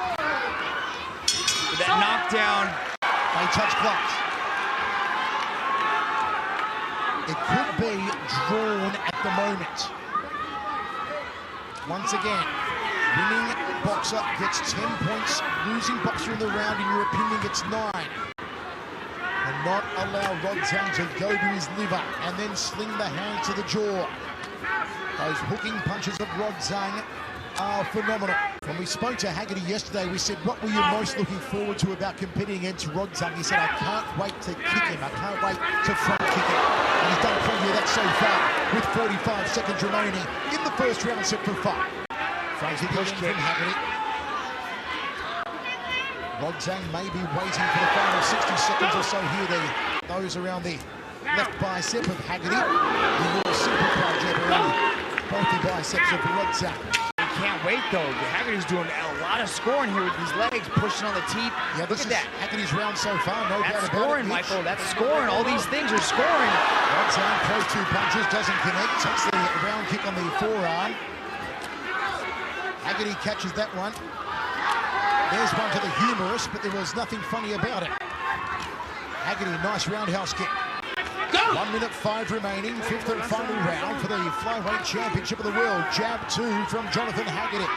With that knockdown. They touch gloves. It could be drawn at the moment. Once again, winning boxer gets 10 points, losing boxer in the round, in your opinion, gets 9. And not allow Roddang to go to his liver and then sling the hand to the jaw. Those hooking punches of Roddang are phenomenal. When we spoke to Haggerty yesterday, we said, what were you most looking forward to about competing against Roddang? He said, I can't wait to kick him. I can't wait to front kick him. And he's done plenty of that so far with 45 seconds remaining in the first round set for 5. Front kick from Haggerty. Roddang may be waiting for the final 60 seconds or so here. Those around the left bicep of Haggerty. The more simplified jab around both the biceps of Roddang. Can't wait though. Haggerty's doing a lot of scoring here with these legs, pushing on the teeth. Yeah, look at that. Haggerty's round so far, no doubt about it. That's scoring, Michael. That's scoring. All these things are scoring. Roddang throws 2 punches, doesn't connect. Takes the round kick on the forearm. Haggerty catches that one. There's one to the humerus, but there was nothing funny about it. Haggerty, nice roundhouse kick. 1 minute 5 remaining, 5th and final round for the flyweight championship of the world. Jab 2 from Jonathan Haggerty.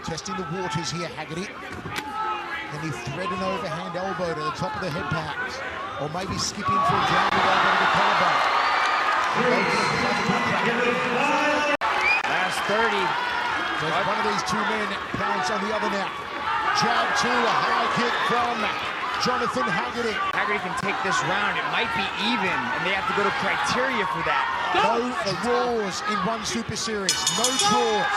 Testing the waters here, Haggerty. Can he thread an overhand elbow to the top of the head perhaps? Or maybe skipping for a grounded elbow to the collarbone. Last 30. There's one of these 2 men pounds on the other now. Jab 2, a high kick from Jonathan Haggerty. Haggerty can take this round. It might be even, and they have to go to criteria for that. No draws in one Super Series. No draws.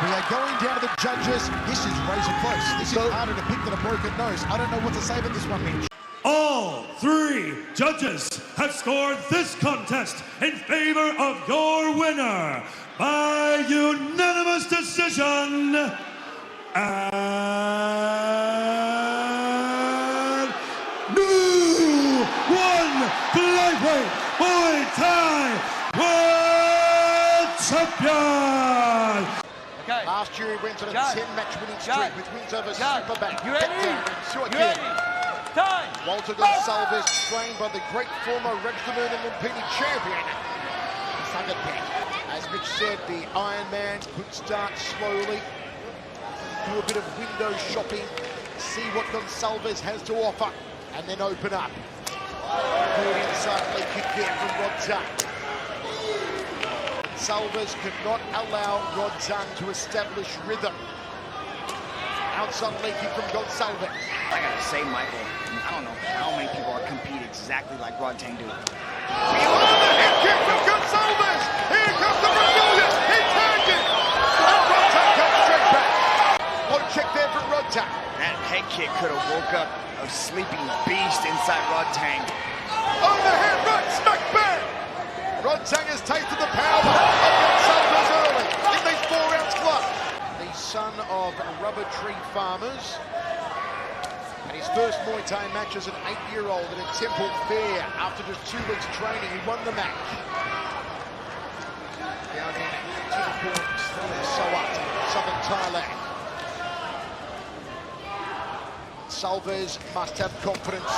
We are going down to the judges. This is razor close. This is harder to pick than a broken nose. I don't know what to say about this one, Mitch. All 3 judges have scored this contest in favor of your winner by unanimous decision. And new flyweight Muay Thai world champion. Okay. Last year he went on a 10-match winning streak with wins over Superback, Petdam, and Time. Walter Goncalves, trained by the great former Rodtang Jitmuangnon champion, Haggerty. As Mitch said, the Iron Man could start slowly, do a bit of window shopping, see what Goncalves has to offer, and then open up. Good inside leg kick there from Roddang. Goncalves cannot allow Roddang to establish rhythm. Outside leg kick from Goncalves. I gotta say, Michael, I don't know how many people are competing exactly like Roddang do. Head kick from Goncalves! Here comes the Brazilian! He turned it! And Roddang comes straight back. Low check there from Roddang. That head kick could have woke up a sleeping beast inside Roddang. Overhead right, smack bang! Roddang has tasted the power of Goncalves early in these 4 rounds club. The son of rubber tree farmers. And his first Muay Thai match as an 8-year-old at a Temple Fair. After just 2 weeks training, he won the match. Down in Timporn, Sawat, southern Thailand. Salves must have confidence.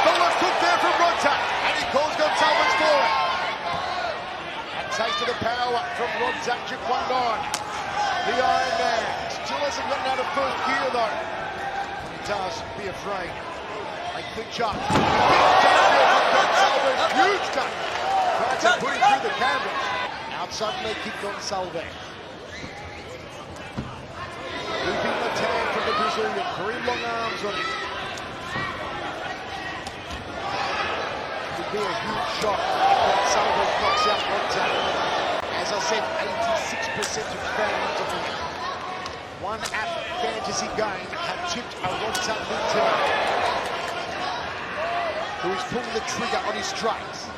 The left hook there from Roddang, and he calls Goncalves for it. A taste of the power from Rodtang Jitmuangnon. The Iron Man still hasn't gotten out of first gear though. He does, be afraid. They clinch up. Goncalves, huge cut. Tries to put him through the canvas. Outside leg kick Goncalves. Looping the tag from the Brazilian. Very long arms on him. Could be a huge shot if Goncalves knocks out Roddang. As I said, 86% of fans of the one-app fantasy game have tipped a Roddang win tonight, who is pulling the trigger on his strikes.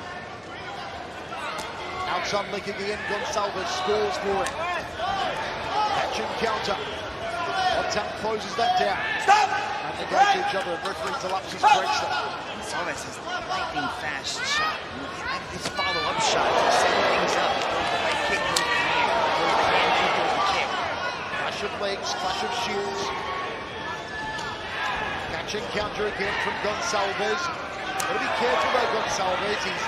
Outside leg at the end, Goncalves scores for him. Catch and counter. Rodtang closes that down. Stop! And they go to each other, and referee Delapsis breaks them. Goncalves has lightning fast shot. His follow-up shot to set things up. Goes the leg kick, goes the hand, goes the hand, then goes the kick. Clash of legs, clash of shields. Catch and counter again from Goncalves. Gotta be careful though, Goncalves. He's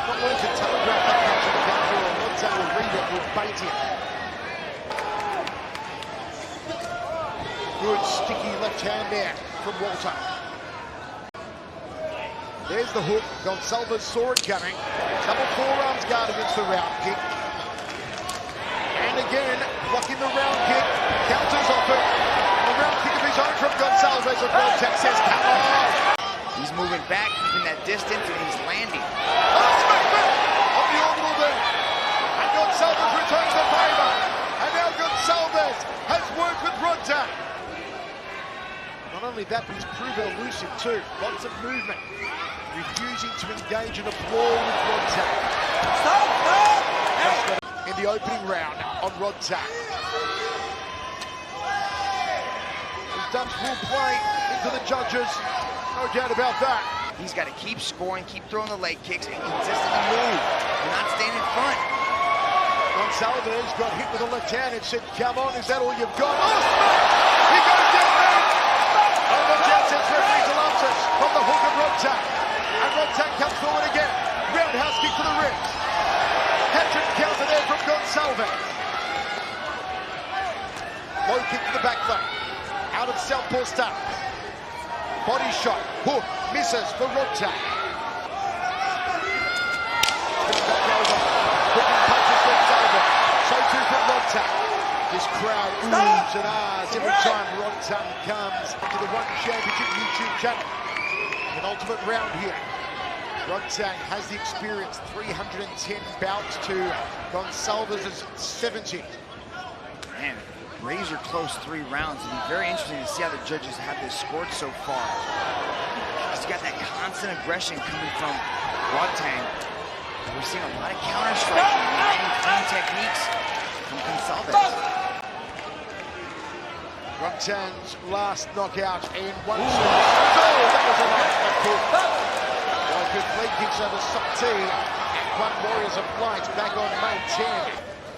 not willing to telegraph that catch and counter, or Rodtang will read it, will bait him. Good sticky left hand there from Walter. There's the hook. Goncalves saw it coming. Double forearms guard against the round kick. And again, blocking the round kick. Counters off it. And a round kick of his own from Goncalves. And Rodtang says, come on. He's moving back, keeping that distance, and he's landing. Oh, smackback on the orbital there. And Goncalves returns the favor. And now Goncalves has worked with Rodtang. Not only that, but he's proven elusive too. Lots of movement. Refusing to engage in a brawl with Rodtang. In the opening round on Rodtang. His dumps will play into the judges. No doubt about that. He's got to keep scoring, keep throwing the leg kicks, and consistently move. And not stand in front. Goncalves got hit with a left hand and said, come on, is that all you've got? Oh, smack! He goes down there! And the judge says referee Delapsis from the hook of Rodtang. And Rodtang comes forward again. Roundhouse kick to the ribs. Hat-trick counter there from Goncalves. Low kick to the back leg. Out of southpaw stance. Body shot. Hook. Misses for Rodtang. Back over. Hooking punches Goncalves. So too from Rodtang. This crowd oohs and ahs every time Rodtang comes to the One Championship YouTube channel. An ultimate round here. Rodtang has the experience, 310 bouts to Goncalves' 70. Man, razor close 3 rounds. It'll be very interesting to see how the judges have this scored so far. He's got that constant aggression coming from Rodtang. We're seeing a lot of counter striking, landing clean techniques from Goncalves. Rodtang's last knockout in one service. Oh, that was a nice left hook. Good leg kicks over Sokti, and One Warriors of Light back on May 10.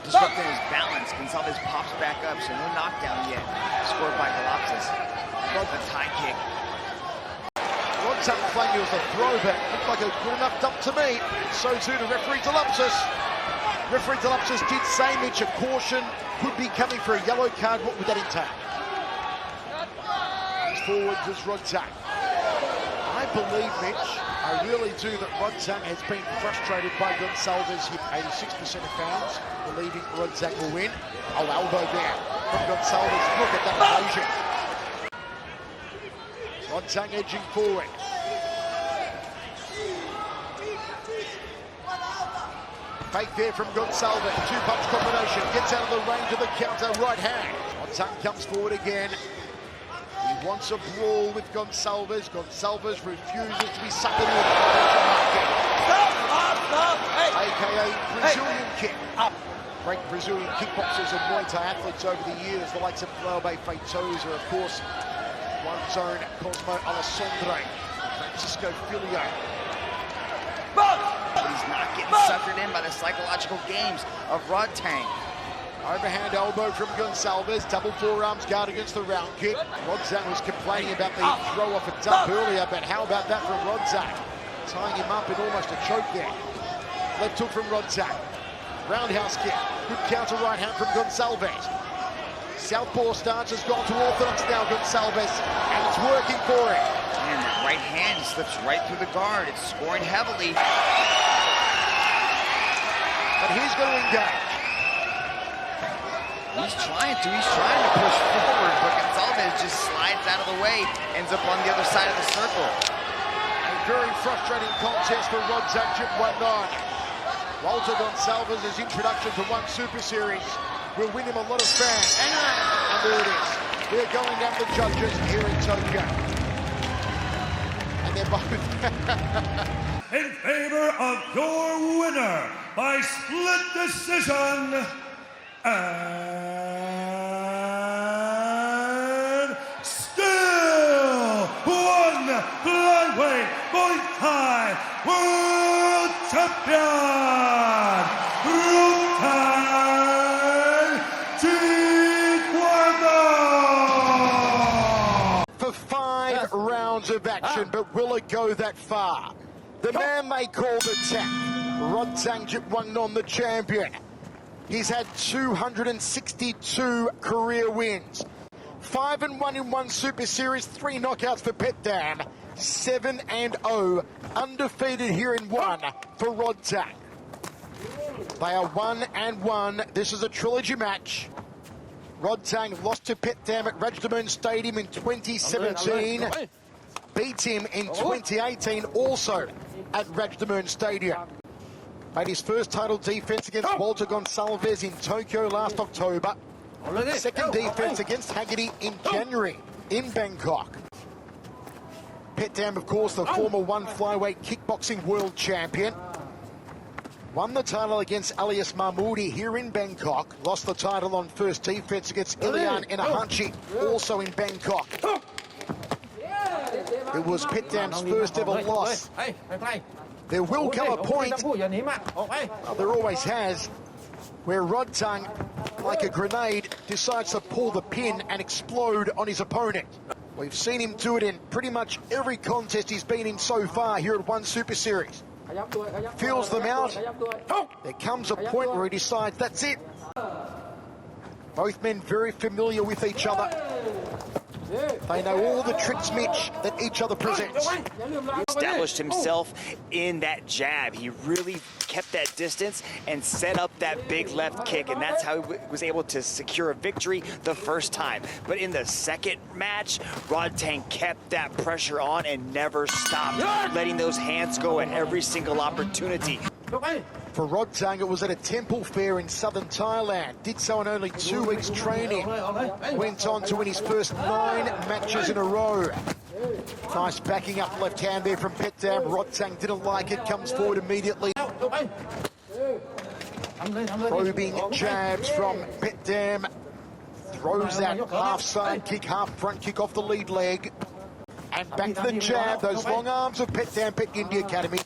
Disrupting his balance, Goncalves pops back up, so no knockdown yet. Scored by Delapsis. The tie kick. Rodtang claimed it was a throw, but looked like a good enough dump to me. So too to referee Delapsis. Referee Delapsis did say, Mitch, a caution could be coming for a yellow card. What would that entail? He's forward as Rodtang. I believe, Mitch, I really do, that Rodtang has been frustrated by Goncalves. 86% of fans believing Rodtang will win. Oh, elbow down from Goncalves. Look at that evasion. Rodtang edging forward. Fake there from Goncalves. 2-punch combination. Gets out of the range of the counter right hand. Rodtang comes forward again. He wants a brawl with Goncalves. Goncalves refuses to be suckered in. AKA Brazilian kick. Up. Great Brazilian kickboxers and Muay Thai athletes over the years. The likes of Cláudio Feitosa, of course. One's own Cosmo Alessandro. Francisco Filho. But he's not getting suckered in by the psychological games of Rodtang. Overhand elbow from Goncalves, double forearms guard against the round kick. Rodtang was complaining about the throw off a dump earlier, but how about that from Rodtang? Tying him up in almost a choke there. Left hook from Rodtang. Roundhouse kick. Good counter right hand from Goncalves. Southpaw stance has gone to orthodox now, Goncalves, and it's working for him. And that right hand slips right through the guard. It's scoring heavily. But he's going to engage. He's trying to push forward, but Goncalves just slides out of the way, ends up on the other side of the circle. A very frustrating contest for Rodtang Jitmuangnon. Walter Goncalves' introduction to One Super Series will win him a lot of fans. And there it is. They're going down the judges here in Tokyo. And they're both... In favor of your winner by split decision, and Rodtang Jitmuangnon! For 5 rounds of action, but will it go that far? The man they call the Tank, Rodtang Jitmuangnon, the champion. He's had 262 career wins. 5-1 in 1 Super Series, 3 knockouts for Petdam. 7-0, undefeated here in 1 for Rodtang. They are 1-1. This is a trilogy match. Rodtang lost to Petdam at Radjmoon Stadium in 2017. Beat him in 2018, also at Radjmoon Stadium. Made his first title defense against Walter Goncalves in Tokyo last October. Second defense against Haggerty in January in Bangkok. Petdam, of course, the former 1 flyweight kickboxing world champion. Won the title against Alias Mahmoudi here in Bangkok. Lost the title on first defense against Ilian Enahanchi, also in Bangkok. It was Petdam's first ever loss. There will come a point, well, there always has, where Rodtang, like a grenade, decides to pull the pin and explode on his opponent. We've seen him do it in pretty much every contest he's been in so far here at 1 Super Series. Feels them out. There comes a point where he decides that's it. Both men very familiar with each other. They know all the tricks, Mitch, that each other presents. He established himself in that jab. He really kept that distance and set up that big left kick, and that's how he was able to secure a victory the first time. But in the second match, Rodtang kept that pressure on and never stopped, letting those hands go at every single opportunity. For Rodtang, it was at a temple fair in southern Thailand. Did so in only 2 weeks training. Went on to win his first 9 matches in a row. Nice backing up left hand there from Petdam. Rodtang didn't like it, comes forward immediately. Probing jabs from Petdam. Throws that half side kick, half front kick off the lead leg. And back to the jab, those long arms of Petdam, Petdam Academy.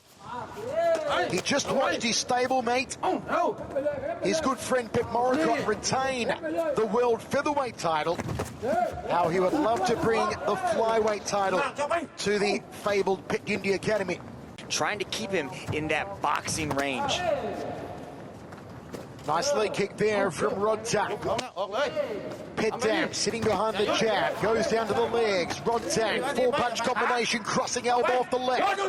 He just watched his stablemate, his good friend Pep Moricott, retain the world featherweight title. How he would love to bring the flyweight title to the fabled Petdam Academy. Trying to keep him in that boxing range. Nice leg kick there from Rodtang. Petdam sitting behind the jab, goes down to the legs. Rodtang, 4-punch combination, crossing elbow off the left.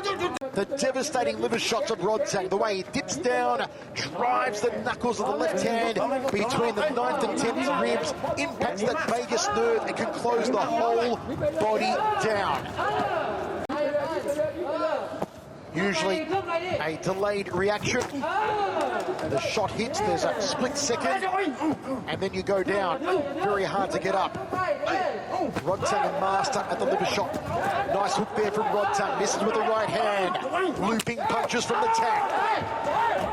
The devastating liver shots of Rodtang, the way he dips down, drives the knuckles of the left hand between the 9th and 10th ribs, impacts that vagus nerve and can close the whole body down. Usually a delayed reaction. The shot hits, there's a split second, and then you go down. Very hard to get up. Rodtang a master at the liver shot. Nice hook there from Rodtang, misses with the right hand. Looping punches from the Tank.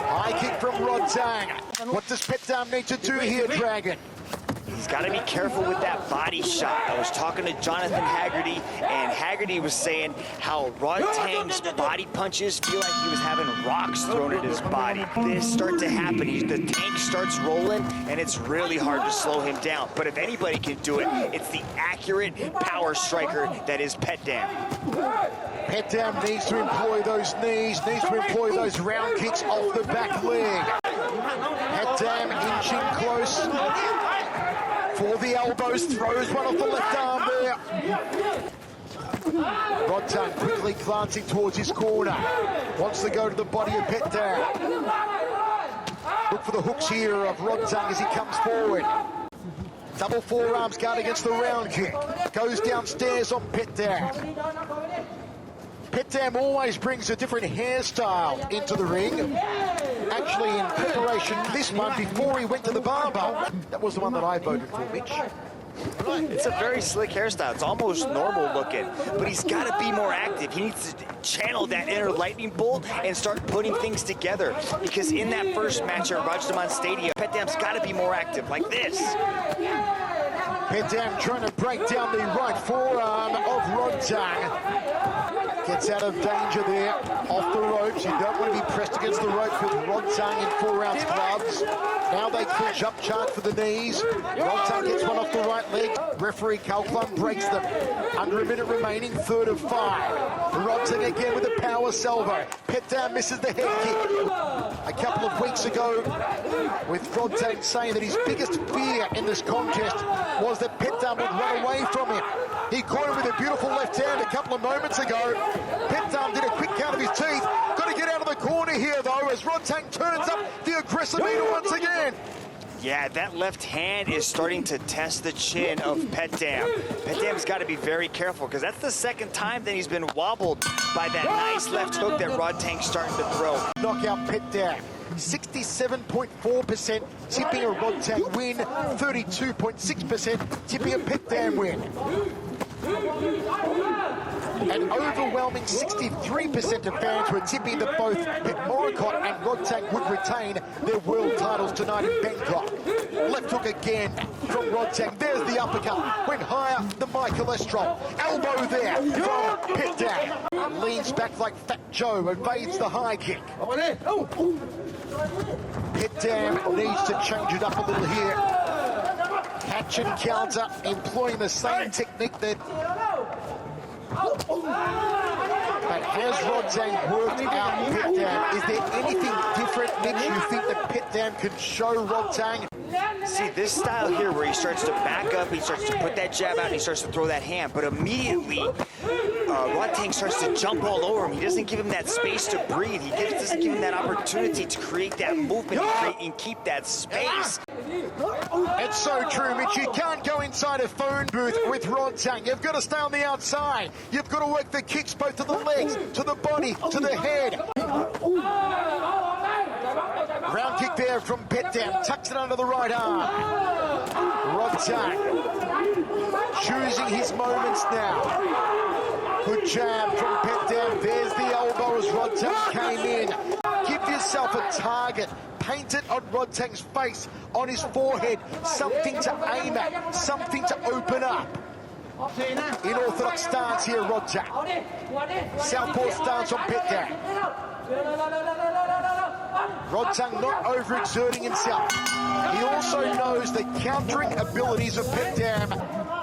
High kick from Rodtang. What does Petdam need to do here, Dragon? He's got to be careful with that body shot. I was talking to Jonathan Haggerty, and Haggerty was saying how Rodtang's body punches feel like he was having rocks thrown at his body. This starts to happen. The Tank starts rolling, and it's really hard to slow him down. But if anybody can do it, it's the accurate power striker that is Petdam. Petdam needs to employ those knees, needs to employ those round kicks off the back leg. Petdam inching close for the elbows, throws one off the left arm there. Rodtang quickly glancing towards his corner. Wants to go to the body of Petdam. Look for the hooks here of Rodtang as he comes forward. Double forearms guard against the round kick. Goes downstairs on Petdam. Petdam always brings a different hairstyle into the ring. Actually, in preparation for this one, before he went to the barber, that was the one that I voted for, Mitch. It's a very slick hairstyle. It's almost normal looking, but he's got to be more active. He needs to channel that inner lightning bolt and start putting things together, because in that first match at Radjmoon Stadium, Petdam's got to be more active, like this. Petdam trying to break down the right forearm of Rodtang. Gets out of danger there, off the ropes. You don't want to be pressed against the ropes with Rodtang in 4-ounce gloves. Now they clinch up, charge for the knees. Rodtang gets one off the right leg. Referee Khalilov breaks them. Under a minute remaining, 3rd of 5. Rodtang again with a power salvo. Petdam misses the head kick. A couple of weeks ago, with Rodtang saying that his biggest fear in this contest was that Petdam would run away from him. He caught him with a beautiful left hand a couple of moments ago. Petdam did a quick count of his teeth. Got to get out of the corner here, though, as Rodtang turns up the aggressive meter once again. Yeah, that left hand is starting to test the chin of Petdam. Petdam's got to be very careful, because that's the 2nd time that he's been wobbled by that nice left hook that Rodtang's starting to throw. Knockout Petdam. 67.4% tipping a Rodtang win, 32.6% tipping a Petdam win. An overwhelming 63% of fans were tipping that both Petdam and Rodtang would retain their world titles tonight in Bangkok. Left hook again from Rodtang. There's the uppercut. Went higher than my cholesterol. Elbow there from Petdam. Leans back like Fat Joe, evades the high kick. Petdam needs to change it up a little here. Catch and counter, employing the same technique that... But has Rodtang worked out Petdam? Is there anything different, Mitch, you think that Petdam can show Rodtang? See, this style here where he starts to back up, he starts to put that jab out, and he starts to throw that hand, but immediately Rodtang starts to jump all over him. He doesn't give him that space to breathe. He doesn't give him that opportunity to create that movement and keep that space. It's so true, Mitch. You can't go inside a phone booth with Rodtang. You've got to stay on the outside. You've got to work the kicks both to the legs, to the body, to the head. Round kick there from Petdam. Tucks it under the right arm. Rodtang choosing his moments now. Good jab from Petdam. There's the elbow as Rodtang came in. Give yourself a target. Paint it on Rodtang's face, on his forehead. Something to aim at, something to open up. In orthodox stance here, Rodtang. Southpaw stance on Petdam. Rodtang not overexerting himself. He also knows the countering abilities of Petdam.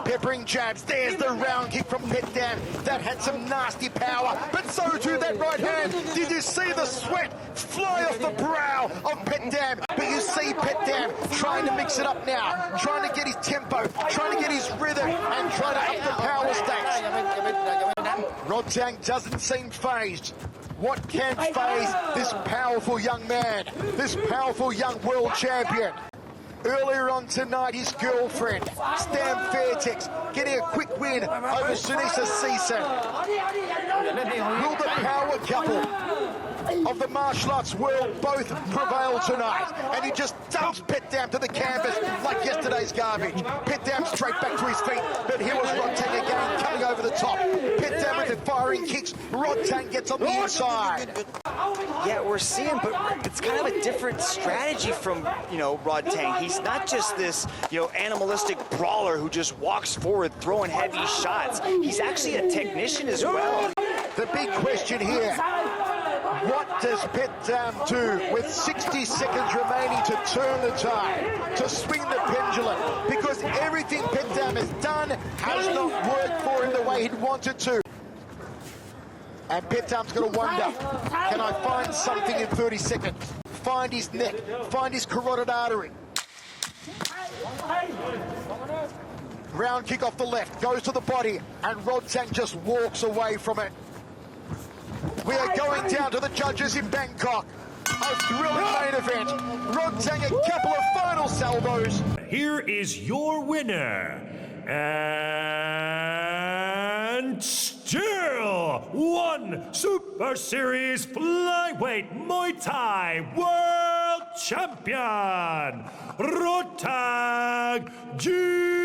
Peppering jabs. There's the round kick from Petdam. That had some nasty power, but so too that right hand. Did you see the sweat fly off the brow of Petdam? But you see Petdam trying to mix it up now, trying to get his tempo, trying to get his rhythm, and trying to up the power stakes. Rodtang doesn't seem phased. What can phase this powerful young man, this powerful young world champion? Earlier on tonight, his girlfriend, Stam Fairtex, getting a quick win over Sunisa Season. Will the power couple of the martial arts world both prevail tonight? And he just dumps Petdam to the canvas like yesterday's garbage. Petdam straight back to his feet, but here was Rodtang again coming over the top. Petdam with the firing kicks. Rodtang gets on the inside. Yeah, we're seeing, but it's kind of a different strategy from, Rodtang. He's not just this, animalistic brawler who just walks forward throwing heavy shots. He's actually a technician as well. The big question here, what does Petdam do with 60 seconds remaining to turn the tide, to swing the pendulum? Because everything Petdam has done has not worked for him the way he'd wanted to. And Petdam's going to wonder, can I find something in 30 seconds? Find his neck, find his carotid artery. Round kick off the left, goes to the body, and Rodtang just walks away from it. We are going down to the judges in Bangkok. A thrilling main event. Rodtang a couple of final salvos. Here is your winner. And still one Super Series Flyweight Muay Thai World Champion, Rodtang Jitmuangnon.